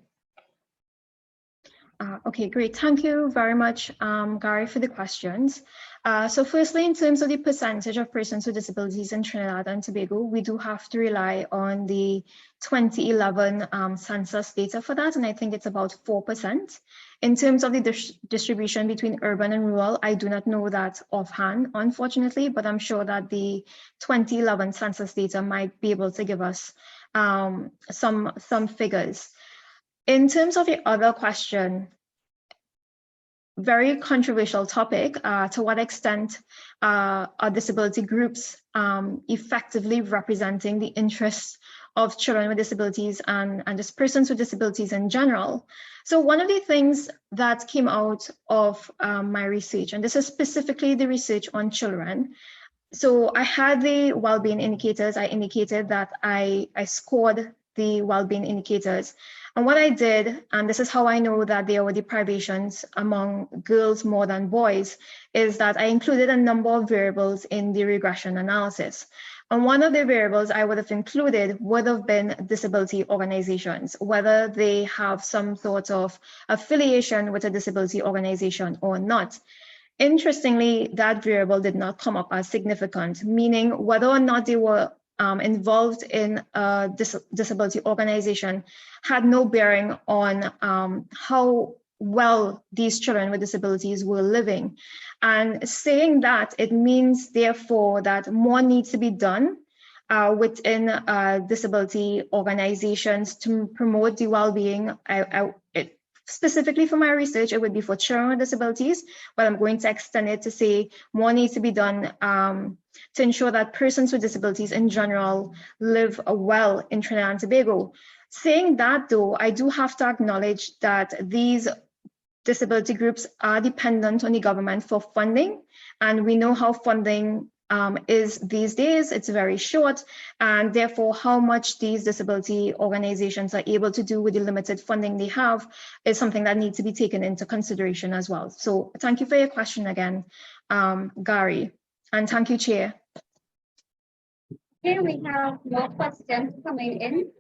Okay, great. Thank you very much, Gary, for the questions. So firstly, in terms of the percentage of persons with disabilities in Trinidad and Tobago, we do have to rely on the 2011 census data for that, and I think it's about 4%. In terms of the distribution between urban and rural, I do not know that offhand, unfortunately, but I'm sure that the 2011 census data might be able to give us some figures. In terms of the other question, very controversial topic, to what extent are disability groups effectively representing the interests of children with disabilities and just persons with disabilities in general. So one of the things that came out of my research, and this is specifically the research on children. So I had the well-being indicators. I indicated that I scored the well-being indicators. And what I did, and this is how I know that there were deprivations among girls more than boys, is that I included a number of variables in the regression analysis. And one of the variables I would have included would have been disability organizations, whether they have some sort of affiliation with a disability organization or not. Interestingly, that variable did not come up as significant, meaning whether or not they were involved in a disability organization had no bearing on how well these children with disabilities were living. And saying that, it means therefore that more needs to be done within disability organizations to promote the well-being. Specifically for my research, it would be for children with disabilities, but I'm going to extend it to say more needs to be done to ensure that persons with disabilities in general live well in Trinidad and Tobago. Saying that though, I do have to acknowledge that these disability groups are dependent on the government for funding, and we know how funding is these days. It's very short, and therefore how much these disability organizations are able to do with the limited funding they have is something that needs to be taken into consideration as well. So thank you for your question again, Gary, and thank you, Chair. Here we have more questions coming in.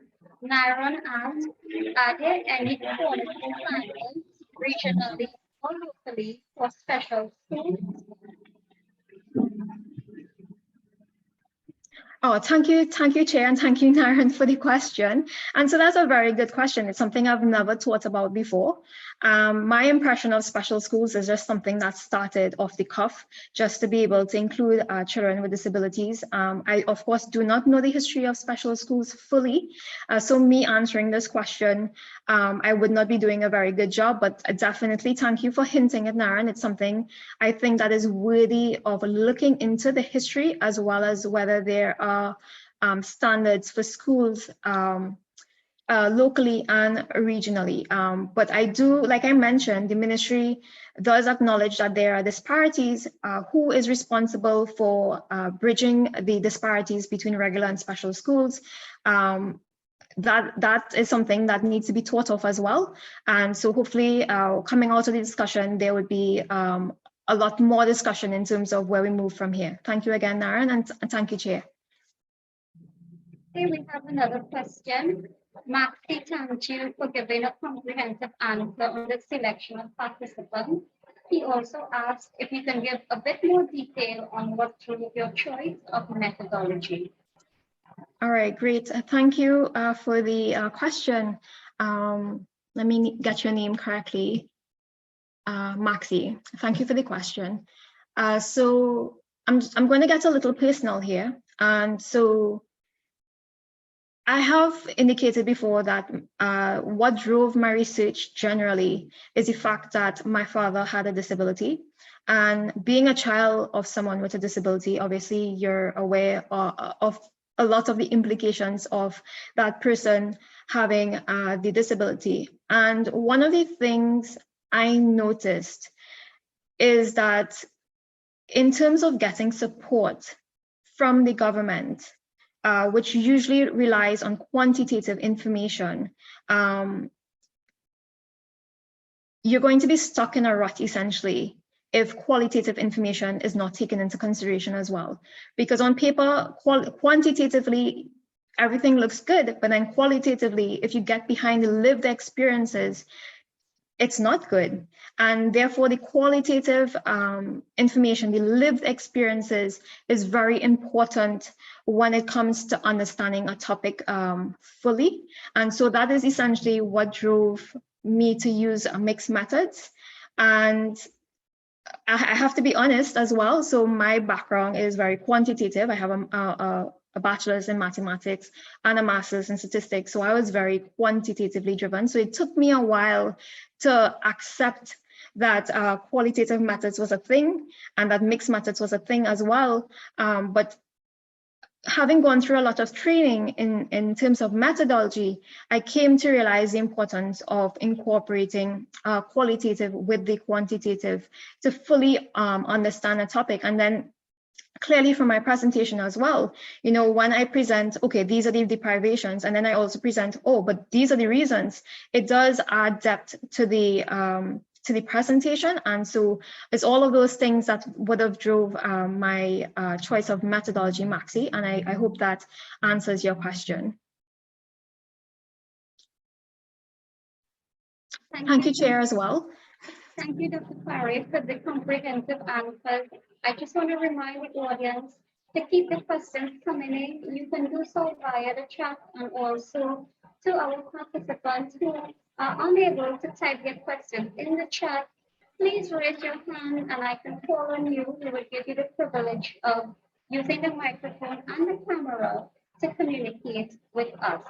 Myron asked, are there any quality standards regionally or locally for special schools? Oh, thank you, Chair, and thank you, Naren, for the question. And so that's a very good question. It's something I've never thought about before. My impression of special schools is just something that started off the cuff, just to be able to include children with disabilities. I, of course, do not know the history of special schools fully. So me answering this question, I would not be doing a very good job, but definitely thank you for hinting at Naren. It's something I think that is worthy of looking into the history, as well as whether there are standards for schools locally and regionally. But I do, like I mentioned, the ministry does acknowledge that there are disparities. Who is responsible for bridging the disparities between regular and special schools? That is something that needs to be thought of as well. And so hopefully coming out of the discussion, there would be a lot more discussion in terms of where we move from here. Thank you again, Naren, and thank you, Chair. Okay, we have another question. Maxi, thank you for giving a comprehensive answer on the selection of participants. He also asked if you can give a bit more detail on what drove your choice of methodology. All right, great. Thank you for the question. Let me get your name correctly. Maxi, thank you for the question. So I'm going to get a little personal here. And so I have indicated before that what drove my research generally is the fact that my father had a disability. And being a child of someone with a disability, obviously you're aware of a lot of the implications of that person having the disability. And one of the things I noticed is that in terms of getting support from the government, which usually relies on quantitative information, you're going to be stuck in a rut essentially if qualitative information is not taken into consideration as well. Because on paper, quantitatively, everything looks good, but then qualitatively, if you get behind the lived experiences, it's not good. And therefore the qualitative information, the lived experiences is very important when it comes to understanding a topic fully. And so that is essentially what drove me to use mixed methods. And I have to be honest as well. So my background is very quantitative. I have a bachelor's in mathematics and a master's in statistics. So I was very quantitatively driven. So it took me a while to accept that qualitative methods was a thing and that mixed methods was a thing as well. But having gone through a lot of training in terms of methodology, I came to realize the importance of incorporating qualitative with the quantitative to fully understand a topic. And then clearly from my presentation as well, you know, when I present, okay, these are the deprivations, and then I also present, oh, but these are the reasons, it does add depth to the presentation. And so it's all of those things that would have drove my choice of methodology, Maxi, and I hope that answers your question. Thank you, Chair, as well. Thank you, Dr. Parey, for the comprehensive answers. I just want to remind the audience to keep the questions coming in. You can do so via the chat, and also to our participants who are unable to type their questions in the chat, please raise your hand and I can call on you. We will give you the privilege of using the microphone and the camera to communicate with us.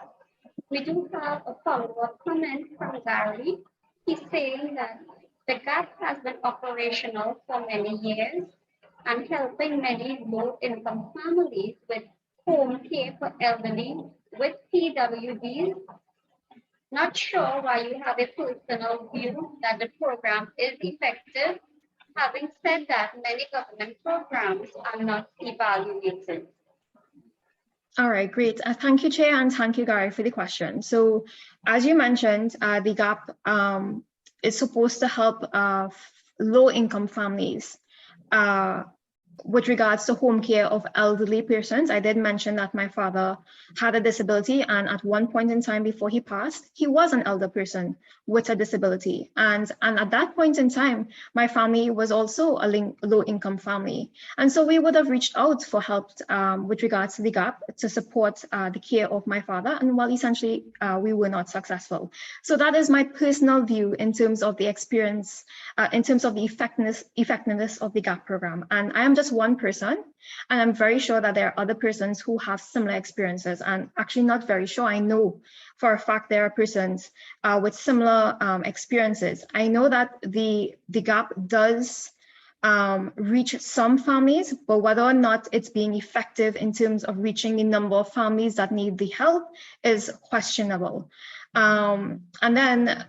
We do have a follow-up comment from Gary. He's saying that the GAP has been operational for many years and helping many low-income families with home care for elderly with PWDs. Not sure why you have a personal view that the program is effective. Having said that, many government programs are not evaluated. All right, great. Thank you, Chair, and thank you, Gary, for the question. So as you mentioned, the GAP is supposed to help low-income families with regards to home care of elderly persons, I did mention that my father had a disability, and at one point in time before he passed, he was an elder person with a disability. And at that point in time, my family was also a low-income family. And so we would have reached out for help with regards to the gap to support the care of my father. And well, essentially, we were not successful. So that is my personal view in terms of the experience, in terms of the effectiveness of the gap program. And I am just one person, and I'm very sure that there are other persons who have similar experiences, and actually not very sure, I know for a fact there are persons with similar experiences. I know that the gap does reach some families, but whether or not it's being effective in terms of reaching the number of families that need the help is questionable. And then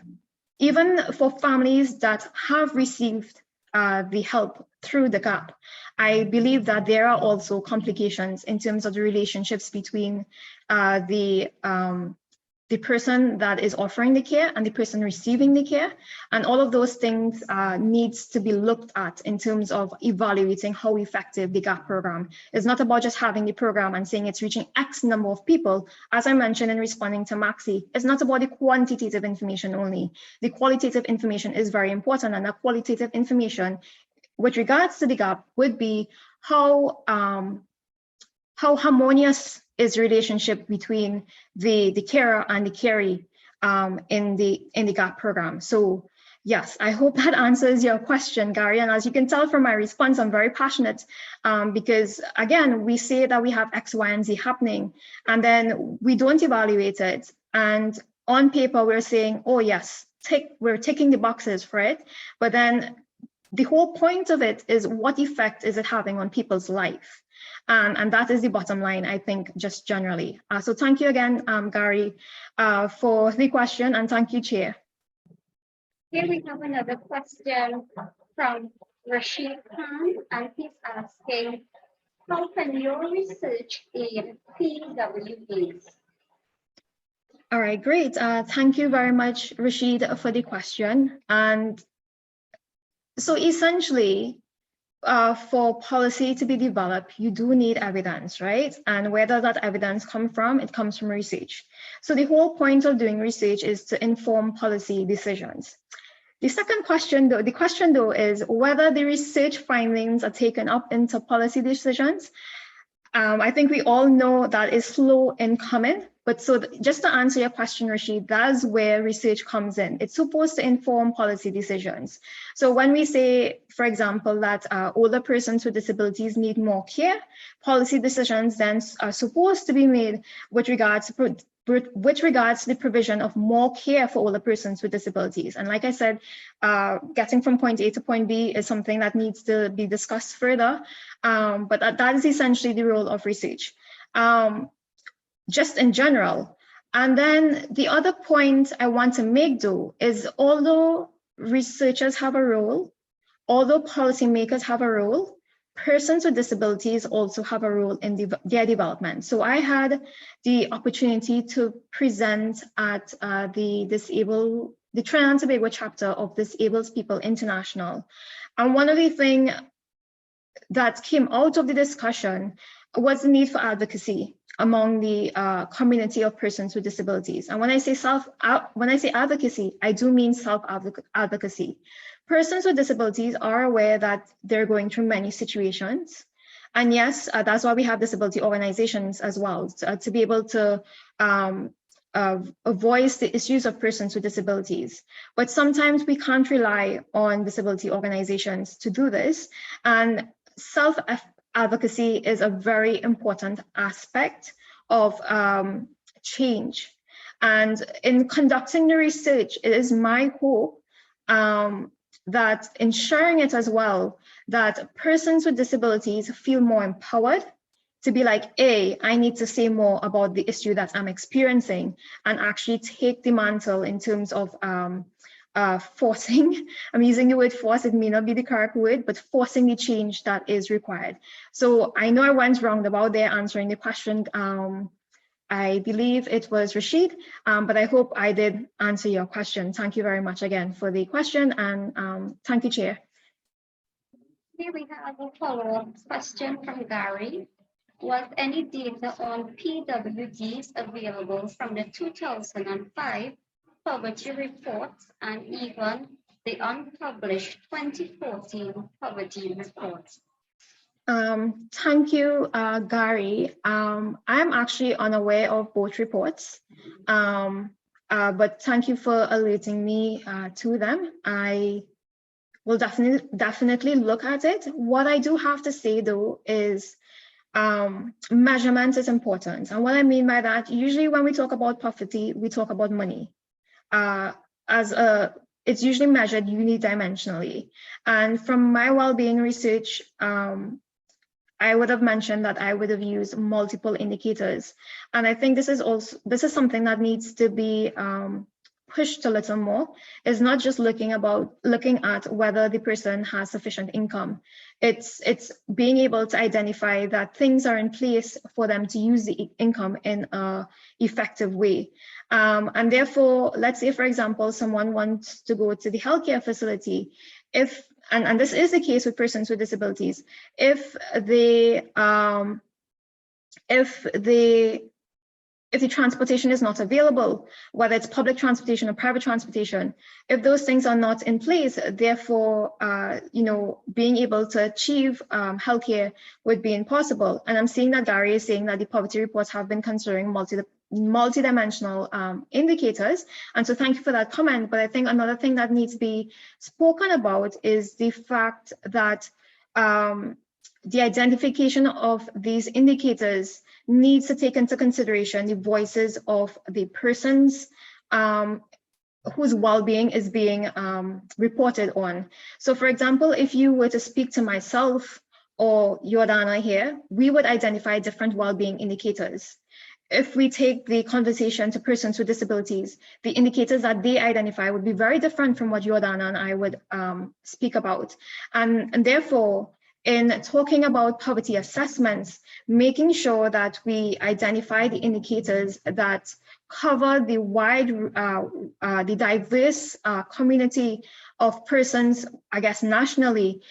even for families that have received the help through the gap, I believe that there are also complications in terms of the relationships between the person that is offering the care and the person receiving the care. And all of those things needs to be looked at in terms of evaluating how effective the gap program. It's not about just having the program and saying it's reaching X number of people. As I mentioned in responding to Maxi, it's not about the quantitative information only. The qualitative information is very important, and that qualitative information with regards to the gap would be how harmonious is the relationship between the carer and the caree in the gap program. So yes, I hope that answers your question, Gary. And as you can tell from my response, I'm very passionate because again, we say that we have X, Y, and Z happening, and then we don't evaluate it. And on paper, we're saying, oh yes, we're ticking the boxes for it, but then the whole point of it is what effect is it having on people's life? And that is the bottom line, I think, just generally. So thank you again, Gary, for the question, and thank you, Chair. Here we have another question from Rashid Khan, and he's asking, how can your research aid PWAs? All right, great. Thank you very much, Rashid, for the question. And so essentially, for policy to be developed, you do need evidence, right? And where does that evidence come from? It comes from research. So the whole point of doing research is to inform policy decisions. The second question, though, is whether the research findings are taken up into policy decisions. I think we all know that is slow in coming, but so just to answer your question, Rashid, that's where research comes in. It's supposed to inform policy decisions. So when we say, for example, that older persons with disabilities need more care, policy decisions then are supposed to be made with regards to the provision of more care for older persons with disabilities. And like I said, getting from point A to point B is something that needs to be discussed further, but that is essentially the role of research, just in general. And then the other point I want to make, though, is although researchers have a role, although policymakers have a role, persons with disabilities also have a role in their development. So I had the opportunity to present at the Trinidad and Tobago chapter of Disabled People International. And one of the things that came out of the discussion was the need for advocacy among the community of persons with disabilities. And when I say advocacy, I do mean self-advocacy. Persons with disabilities are aware that they're going through many situations. And yes, that's why we have disability organizations as well, to be able to voice the issues of persons with disabilities. But sometimes we can't rely on disability organizations to do this. And self-advocacy is a very important aspect of change. And in conducting the research, it is my hope that in sharing it as well, that persons with disabilities feel more empowered to be like, I need to say more about the issue that I'm experiencing, and actually take the mantle in terms of forcing, I'm using the word force, it may not be the correct word, but forcing the change that is required. So I know I went roundabout there answering the question. I believe it was Rashid, but I hope I did answer your question. Thank you very much again for the question, and thank you, Chair. Here we have a follow-up question from Gary. Was any data on PWDs available from the 2005 poverty reports and even the unpublished 2014 poverty reports? Thank you, Gary. I'm actually unaware of both reports, but thank you for alerting me to them. I will definitely look at it. What I do have to say though is measurement is important. And what I mean by that, usually when we talk about poverty, we talk about money. It's usually measured unidimensionally. And from my well-being research, I would have mentioned that I would have used multiple indicators. And I think this is something that needs to be pushed a little more. It's not just looking at whether the person has sufficient income. It's being able to identify that things are in place for them to use the income in an effective way. And therefore, let's say, for example, someone wants to go to the healthcare facility. And this is the case with persons with disabilities, if the transportation is not available, whether it's public transportation or private transportation, if those things are not in place, therefore, being able to achieve healthcare would be impossible. And I'm seeing that Gary is saying that the poverty reports have been considering multidimensional indicators. And so thank you for that comment. But I think another thing that needs to be spoken about is the fact that the identification of these indicators needs to take into consideration the voices of the persons whose well-being is being reported on. So for example, if you were to speak to myself or Jordana here, we would identify different well-being indicators. If we take the conversation to persons with disabilities, the indicators that they identify would be very different from what Jordana and I would speak about. And therefore, in talking about poverty assessments, making sure that we identify the indicators that cover the wide, the diverse community of persons, I guess, nationally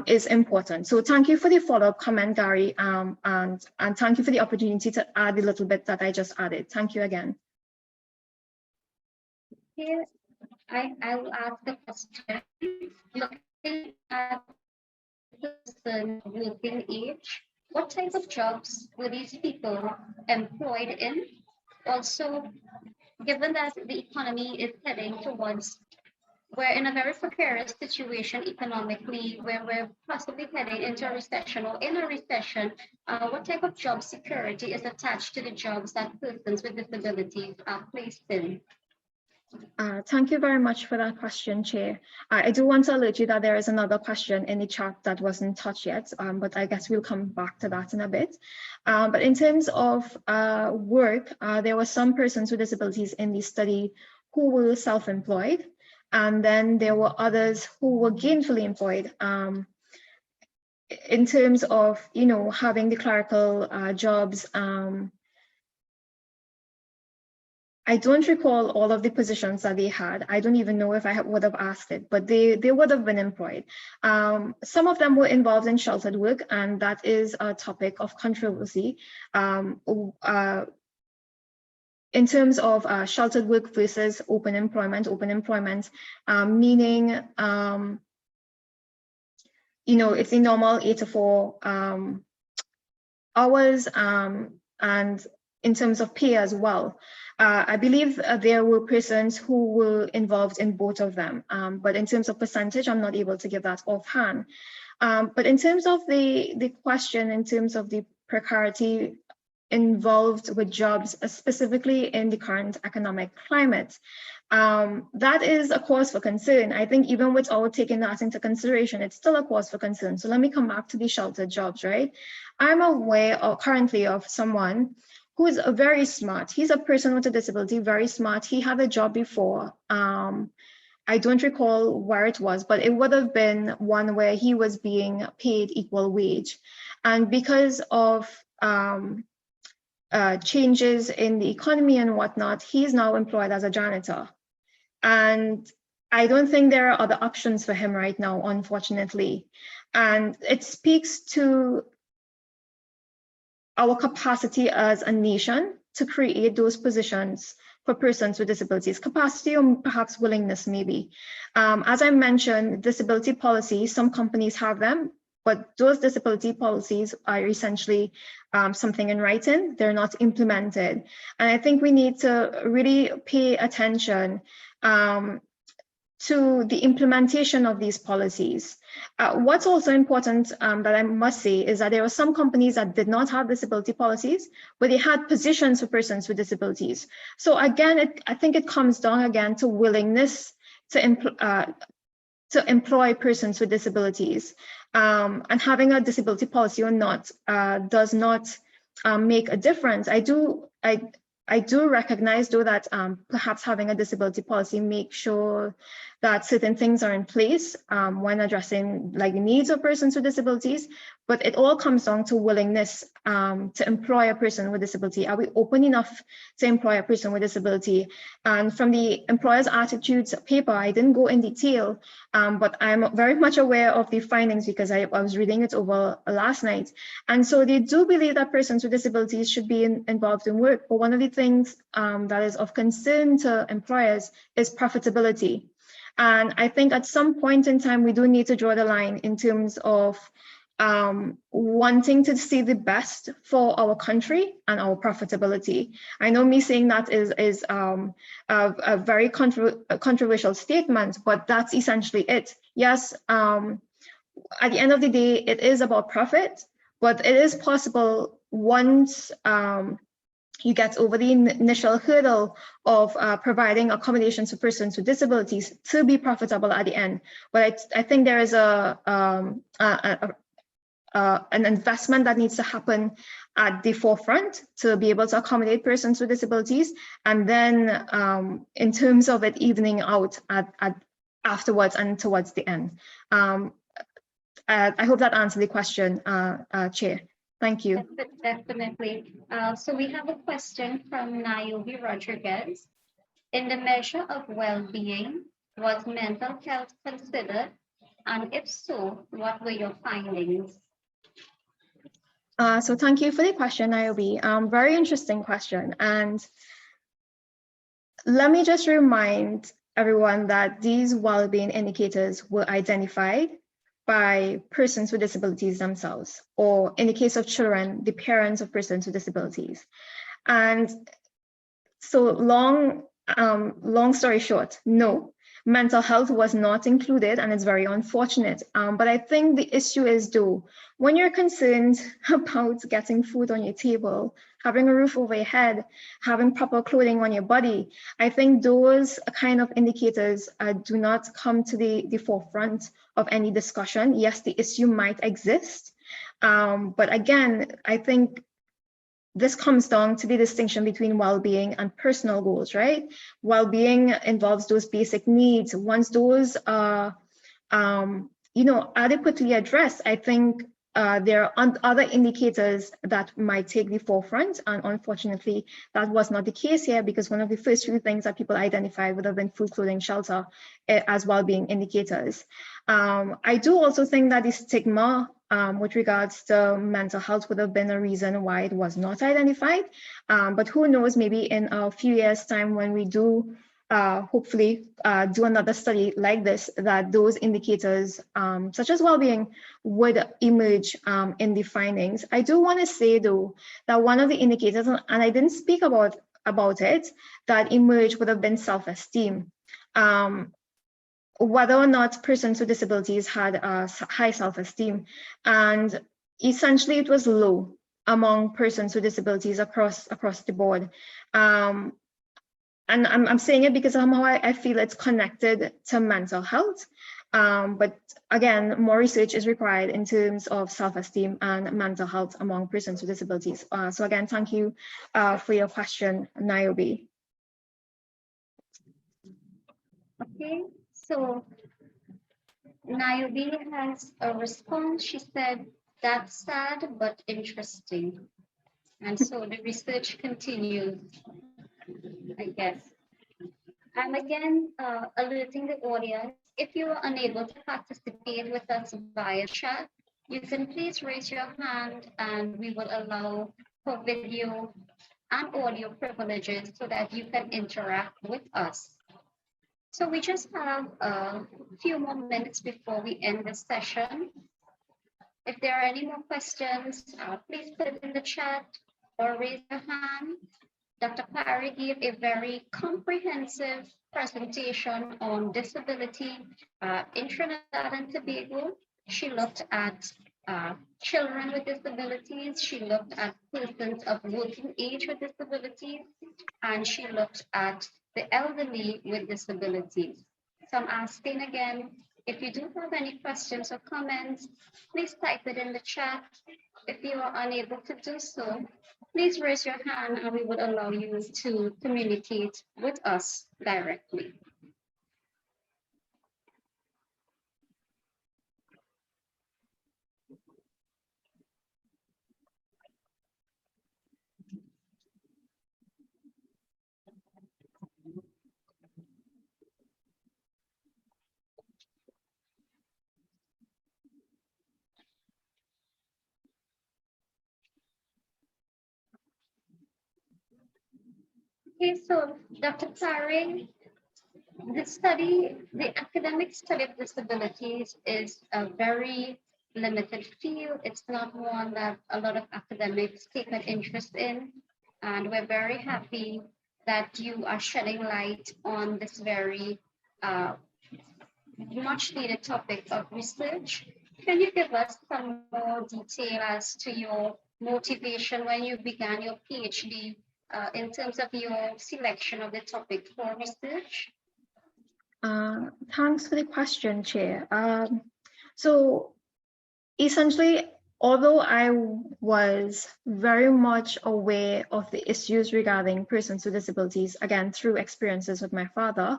is important. So thank you for the follow-up comment, Gary, and thank you for the opportunity to add a little bit that I just added. Thank you again. Here, I will ask the question, looking at person working age, what type of jobs were these people employed in? Also, given that the economy is heading towards, we're in a very precarious situation economically, where we're possibly heading into a recession or in a recession, what type of job security is attached to the jobs that persons with disabilities are placed in? Thank you very much for that question, Chair. I do want to alert you that there is another question in the chat that wasn't touched yet, but I guess we'll come back to that in a bit. But in terms of work, there were some persons with disabilities in the study who were self-employed, and then there were others who were gainfully employed. In terms of, having the clerical jobs, I don't recall all of the positions that they had. I don't even know if I would have asked it, but they would have been employed. Some of them were involved in sheltered work, and that is a topic of controversy. In terms of sheltered work versus open employment, meaning, it's a normal 8 to 4 hours, and in terms of pay as well. I believe there were persons who were involved in both of them, but in terms of percentage, I'm not able to give that offhand. But in terms of the question, in terms of the precarity involved with jobs, specifically in the current economic climate, that is a cause for concern. I think even without taking that into consideration, it's still a cause for concern. So let me come back to the sheltered jobs, right? I'm aware currently of someone who's very smart. He's a person with a disability, very smart. He had a job before. I don't recall where it was, but it would have been one where he was being paid equal wage. And because of changes in the economy and whatnot, he's now employed as a janitor. And I don't think there are other options for him right now, unfortunately. And it speaks to our capacity as a nation to create those positions for persons with disabilities, capacity or perhaps willingness maybe. As I mentioned, disability policies, some companies have them, but those disability policies are essentially something in writing, they're not implemented. And I think we need to really pay attention to the implementation of these policies. What's also important that I must say is that there are some companies that did not have disability policies, but they had positions for persons with disabilities. So again, I think it comes down again to willingness to employ persons with disabilities. And having a disability policy or not does not make a difference. I do recognize, though, that perhaps having a disability policy makes sure that certain things are in place when addressing like the needs of persons with disabilities, but it all comes down to willingness to employ a person with disability. Are we open enough to employ a person with disability? And from the employer's attitudes paper, I didn't go in detail, but I'm very much aware of the findings because I was reading it over last night. And so they do believe that persons with disabilities should be involved in work. But one of the things that is of concern to employers is profitability. And I think at some point in time, we do need to draw the line in terms of wanting to see the best for our country and our profitability. I know me saying that is a very controversial statement, but that's essentially it. Yes, at the end of the day, it is about profit, but it is possible once you get over the initial hurdle of providing accommodations for persons with disabilities to be profitable at the end. But I think there is an investment that needs to happen at the forefront to be able to accommodate persons with disabilities. And then in terms of it evening out at afterwards and towards the end. I hope that answered the question, Chair. Thank you. Definitely. So we have a question from Naomi Rodriguez. In the measure of well-being, was mental health considered? And if so, what were your findings? So thank you for the question, Naomi. Very interesting question. And let me just remind everyone that these well-being indicators were identified by persons with disabilities themselves, or in the case of children, the parents of persons with disabilities. And so long story short, no, mental health was not included, and it's very unfortunate. But I think the issue is, though, when you're concerned about getting food on your table, having a roof over your head, having proper clothing on your body, I think those kind of indicators do not come to the forefront of any discussion. Yes, the issue might exist, but again, I think this comes down to the distinction between well-being and personal goals, right? Well-being involves those basic needs. Once those are, adequately addressed, I think there are other indicators that might take the forefront. And unfortunately, that was not the case here, because one of the first few things that people identified would have been food, clothing, shelter as well-being indicators. I do also think that the stigma with regards to mental health would have been a reason why it was not identified. But who knows, maybe in a few years' time when we do hopefully do another study like this, that those indicators such as well-being would emerge in the findings. I do want to say, though, that one of the indicators, and I didn't speak about it, that emerged would have been self-esteem. Whether or not persons with disabilities had high self-esteem, and essentially it was low among persons with disabilities across the board. And I'm saying it because somehow I feel it's connected to mental health. But again, more research is required in terms of self-esteem and mental health among persons with disabilities. So again, thank you for your question, Niobe. Okay, so Niobe has a response. She said, "That's sad, but interesting." And so the research continues, I guess. I'm again alerting the audience. If you are unable to participate with us via chat, you can please raise your hand and we will allow for video and audio privileges so that you can interact with us. So we just have a few more minutes before we end the session. If there are any more questions, please put it in the chat or raise your hand. Dr. Parey gave a very comprehensive presentation on disability in Trinidad and Tobago. She looked at children with disabilities, she looked at persons of working age with disabilities, and she looked at the elderly with disabilities. So I'm asking again, if you do have any questions or comments, please type it in the chat. If you are unable to do so, please raise your hand and we would allow you to communicate with us directly. Okay, so Dr. Parey, the academic study of disabilities is a very limited field. It's not one that a lot of academics take an interest in. And we're very happy that you are shedding light on this very much needed topic of research. Can you give us some more detail as to your motivation when you began your PhD in terms of your selection of the topic for research? Thanks for the question, Chair. So essentially, although I was very much aware of the issues regarding persons with disabilities, again, through experiences with my father,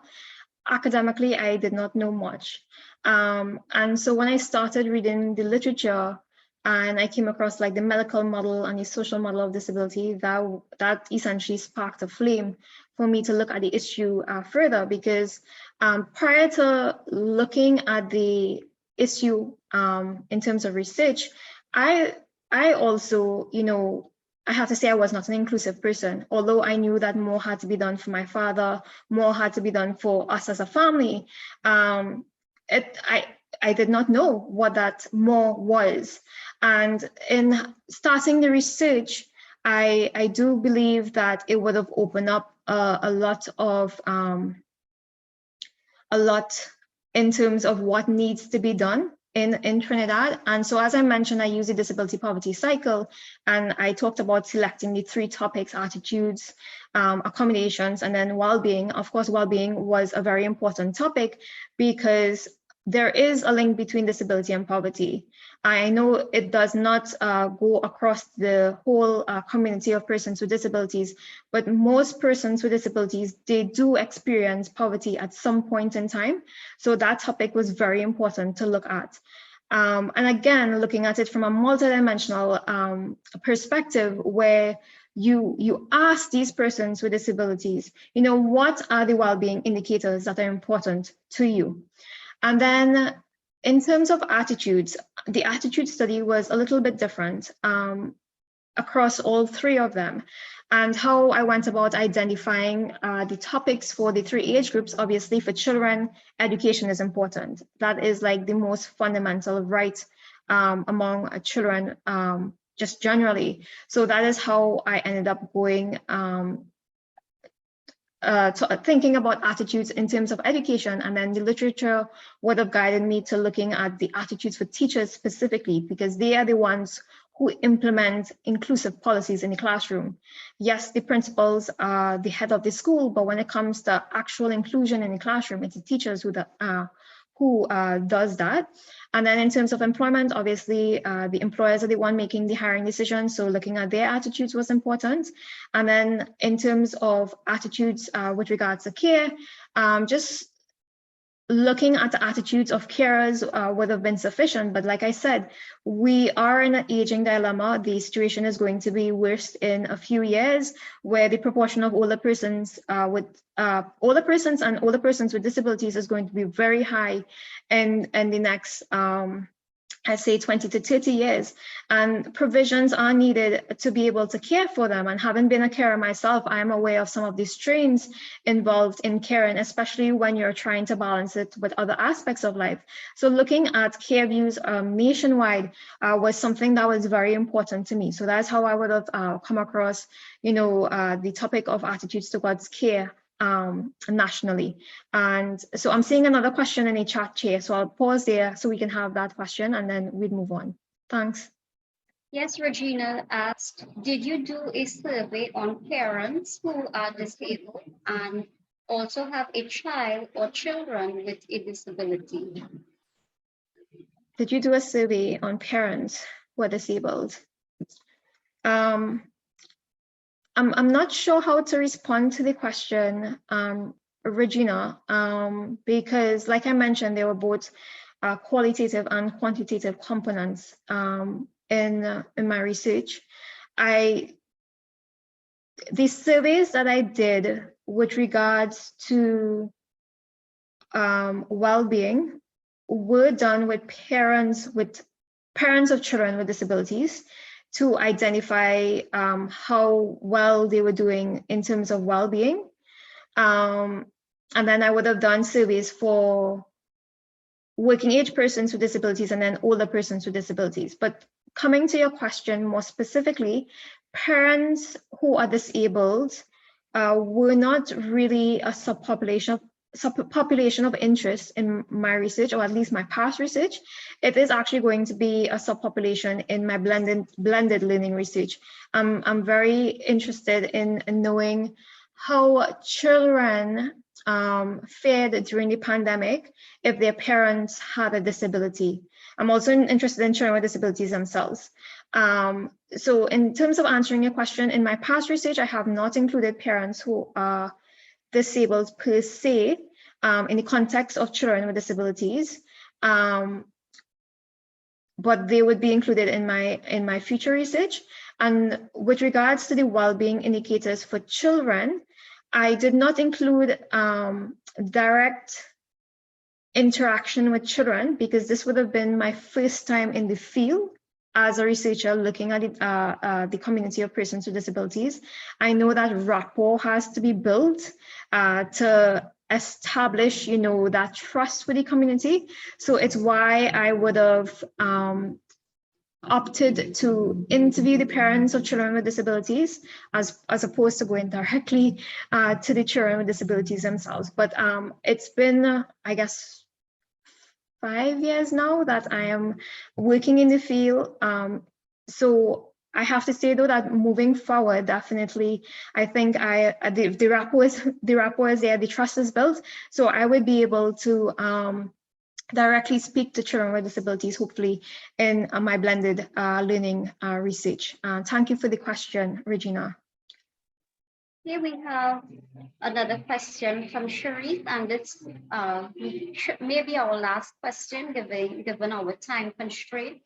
academically, I did not know much. And so when I started reading the literature and I came across like the medical model and the social model of disability, that essentially sparked a flame for me to look at the issue further, because prior to looking at the issue in terms of research, I also, I have to say I was not an inclusive person, although I knew that more had to be done for my father, more had to be done for us as a family. I did not know what that more was. And in starting the research, I do believe that it would have opened up a lot in terms of what needs to be done in Trinidad. And so, as I mentioned, I use the disability poverty cycle, and I talked about selecting the 3 topics: attitudes, accommodations, and then well-being. Of course, well-being was a very important topic because there is a link between disability and poverty. I know it does not go across the whole community of persons with disabilities, but most persons with disabilities, they do experience poverty at some point in time. So that topic was very important to look at. And again, looking at it from a multidimensional perspective, where you ask these persons with disabilities, what are the well-being indicators that are important to you? And then in terms of attitudes, the attitude study was a little bit different across all 3 of them. And how I went about identifying the topics for the 3 age groups, obviously for children, education is important. That is like the most fundamental right among children, just generally. So that is how I ended up going thinking about attitudes in terms of education, and then the literature would have guided me to looking at the attitudes for teachers specifically, because they are the ones who implement inclusive policies in the classroom. Yes, the principals are the head of the school, but when it comes to actual inclusion in the classroom, it's the teachers who does that. And then in terms of employment, obviously, the employers are the one making the hiring decision. So looking at their attitudes was important. And then in terms of attitudes with regards to care, just looking at the attitudes of carers would have been sufficient. But like I said, we are in an aging dilemma. The situation is going to be worse in a few years, where the proportion of older persons and older persons with disabilities is going to be very high in the next I say 20 to 30 years, and provisions are needed to be able to care for them. And having been a carer myself, I am aware of some of the strains involved in caring, especially when you're trying to balance it with other aspects of life. So looking at care views nationwide was something that was very important to me. So that's how I would have come across, the topic of attitudes towards care nationally. And so I'm seeing another question in the chat, Chair, so I'll pause there so we can have that question and then we'd move on. Thanks. Yes, Regina asked, did you do a survey on parents who are disabled and also have a child or children with a disability? Did you do a survey on parents who are disabled? I'm not sure how to respond to the question, Regina, because like I mentioned, there were both qualitative and quantitative components in my research. The surveys that I did with regards to well-being were done with parents of children with disabilities, to identify how well they were doing in terms of well-being. And then I would have done surveys for working age persons with disabilities and then older persons with disabilities. But coming to your question more specifically, parents who are disabled were not really a subpopulation of interest in my research, or at least my past research. It is actually going to be a subpopulation in my blended learning research. I'm very interested in knowing how children fared during the pandemic if their parents had a disability. I'm also interested in children with disabilities themselves. So in terms of answering your question, in my past research, I have not included parents who are disabled per se in the context of children with disabilities, but they would be included in my future research. And with regards to the well-being indicators for children, I did not include direct interaction with children, because this would have been my first time in the field as a researcher looking at the community of persons with disabilities. I know that rapport has to be built to establish, that trust with the community. So it's why I would have opted to interview the parents of children with disabilities as opposed to going directly to the children with disabilities themselves. But it's been, I guess, 5 years now that I am working in the field. So I have to say though that moving forward, definitely, I think the rapport is there, the trust is built. So I would be able to directly speak to children with disabilities, hopefully in my blended learning research. Thank you for the question, Regina. Here we have another question from Sharif, and it's maybe our last question given our time constraint.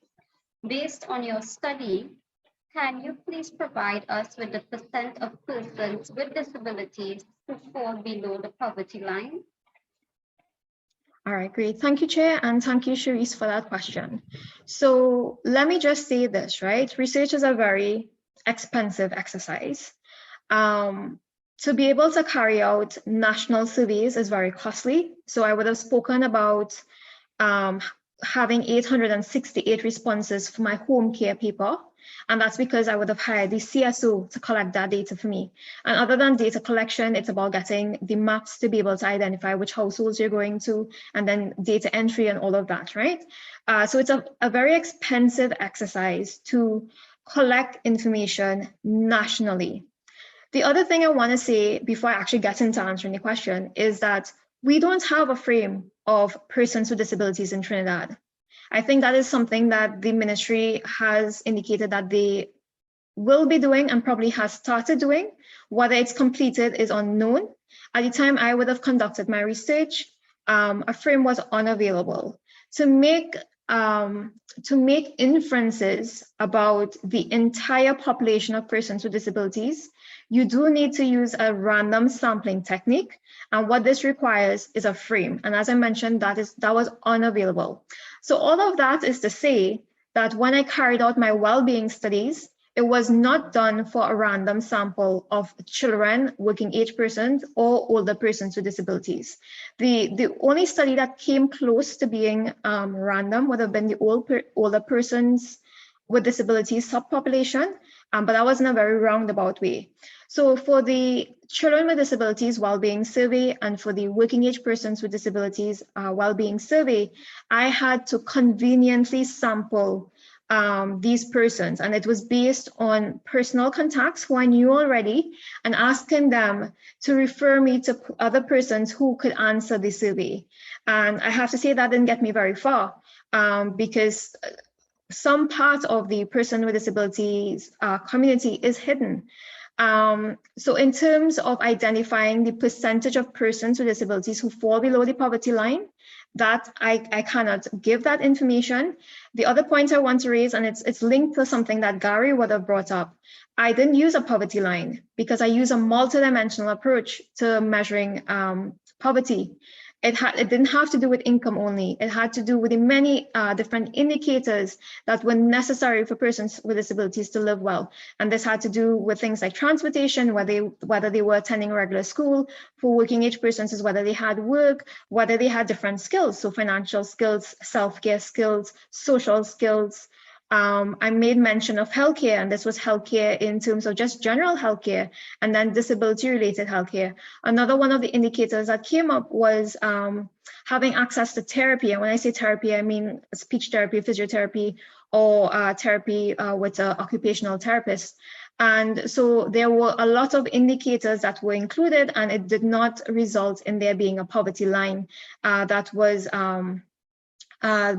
Based on your study, can you please provide us with the % of persons with disabilities who fall below the poverty line? All right, great. Thank you, Chair, and thank you, Sharice, for that question. So let me just say this, right? Research is a very expensive exercise. To be able to carry out national surveys is very costly. So I would have spoken about having 868 responses for my home care paper. And that's because I would have hired the CSO to collect that data for me. And other than data collection, it's about getting the maps to be able to identify which households you're going to, and then data entry and all of that, right? So it's a very expensive exercise to collect information nationally. The other thing I want to say before I actually get into answering the question is that we don't have a frame of persons with disabilities in Trinidad. I think that is something that the ministry has indicated that they will be doing and probably has started doing. Whether it's completed is unknown. At the time I would have conducted my research, a frame was unavailable. To make inferences about the entire population of persons with disabilities, you do need to use a random sampling technique. And what this requires is a frame. And as I mentioned, that was unavailable. So all of that is to say that when I carried out my well-being studies, it was not done for a random sample of children, working age persons, or older persons with disabilities. The only study that came close to being random would have been the older persons with disabilities subpopulation, but that was in a very roundabout way. So for the children with disabilities well-being survey and for the working age persons with disabilities well-being survey, I had to conveniently sample these persons, and it was based on personal contacts who I knew already and asking them to refer me to other persons who could answer the survey. And I have to say that didn't get me very far because some part of the person with disabilities community is hidden. So in terms of identifying the percentage of persons with disabilities who fall below the poverty line, that I cannot give that information. The other point I want to raise, and it's linked to something that Gary would have brought up, I didn't use a poverty line because I use a multidimensional approach to measuring poverty. It didn't have to do with income only. It had to do with the many different indicators that were necessary for persons with disabilities to live well. And this had to do with things like transportation, whether they were attending regular school. For working age persons is whether they had work, whether they had different skills. So financial skills, self-care skills, social skills. I made mention of healthcare, and this was healthcare in terms of just general healthcare and then disability-related healthcare. Another one of the indicators that came up was having access to therapy. And when I say therapy, I mean speech therapy, physiotherapy, or therapy with an occupational therapist. And so there were a lot of indicators that were included, and it did not result in there being a poverty line that was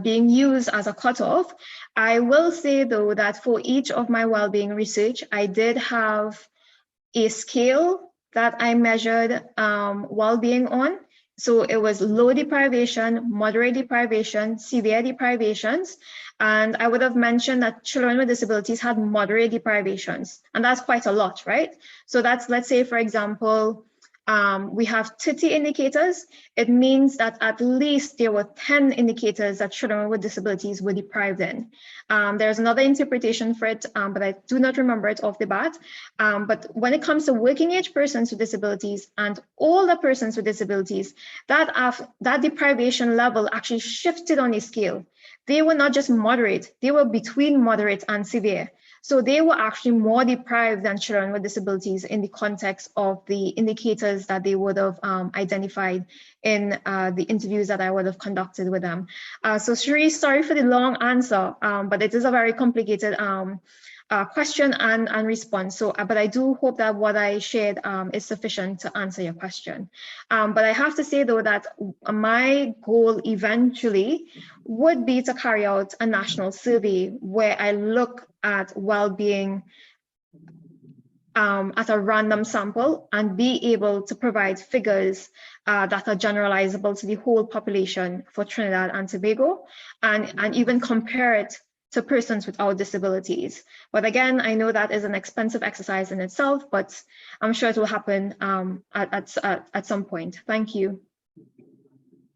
being used as a cutoff. I will say though that for each of my well-being research, I did have a scale that I measured well-being on. So it was low deprivation, moderate deprivation, severe deprivations. And I would have mentioned that children with disabilities had moderate deprivations. And that's quite a lot, right? So that's, let's say, for example, we have 30 indicators. It means that at least there were 10 indicators that children with disabilities were deprived in. There's another interpretation for it, but I do not remember it off the bat. But when it comes to working age persons with disabilities and older persons with disabilities, that deprivation level actually shifted on a scale. They were not just moderate, they were between moderate and severe. So they were actually more deprived than children with disabilities in the context of the indicators that they would have identified in the interviews that I would have conducted with them. So Sheree, sorry for the long answer, but it is a very complicated question and response. So, but I do hope that what I shared is sufficient to answer your question. But I have to say though that my goal eventually would be to carry out a national survey where I look at well-being at a random sample and be able to provide figures that are generalizable to the whole population for Trinidad and Tobago, and even compare it to persons without disabilities. But again, I know that is an expensive exercise in itself, but I'm sure it will happen at some point. Thank you.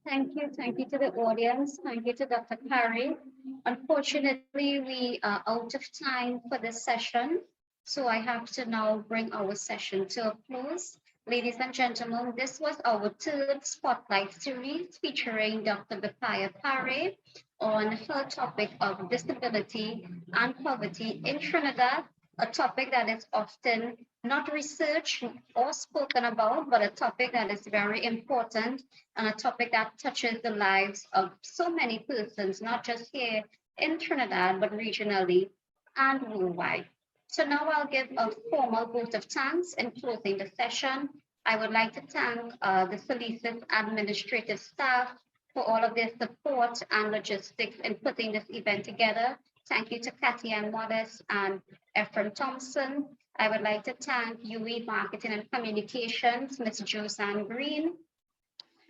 Thank you to the audience. Thank you to Dr. Parey. Unfortunately, we are out of time for this session, so I have to now bring our session to a close. Ladies and gentlemen, this was our third Spotlight series featuring Dr. Bephyer Parey on her topic of disability and poverty in Trinidad, a topic that is often not researched or spoken about, but a topic that is very important and a topic that touches the lives of so many persons, not just here in Trinidad, but regionally and worldwide. So now I'll give a formal vote of thanks in closing the session. I would like to thank the SALISES administrative staff for all of their support and logistics in putting this event together. Thank you to Kathy and Modest and Ephraim Thompson. I would like to thank UE Marketing and Communications, Ms. Josanne Green,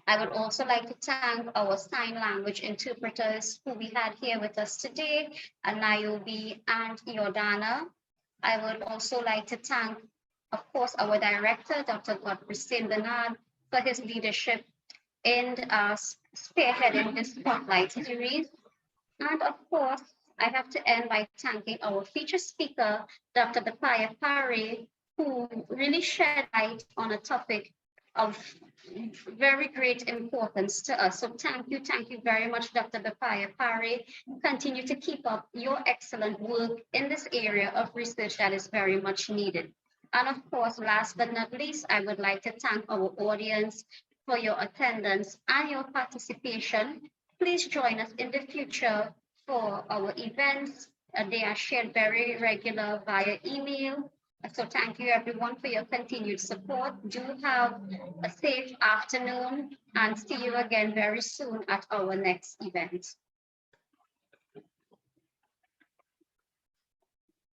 I would also like to thank our sign language interpreters who we had here with us today, Niobe and Jordana. I would also like to thank, of course, our director, Dr. Godfrey St. Bernard, for his leadership in spearheading this spotlight series. And of course, I have to end by thanking our featured speaker, Dr. Bephyer Parey, who really shed light on a topic of very great importance to us. So thank you very much, Dr. Bephyer Parey. Continue to keep up your excellent work in this area of research that is very much needed. And of course, last but not least, I would like to thank our audience for your attendance and your participation. Please join us in the future for our events. They are shared very regular via email. So thank you everyone for your continued support. Do have a safe afternoon and see you again very soon at our next event.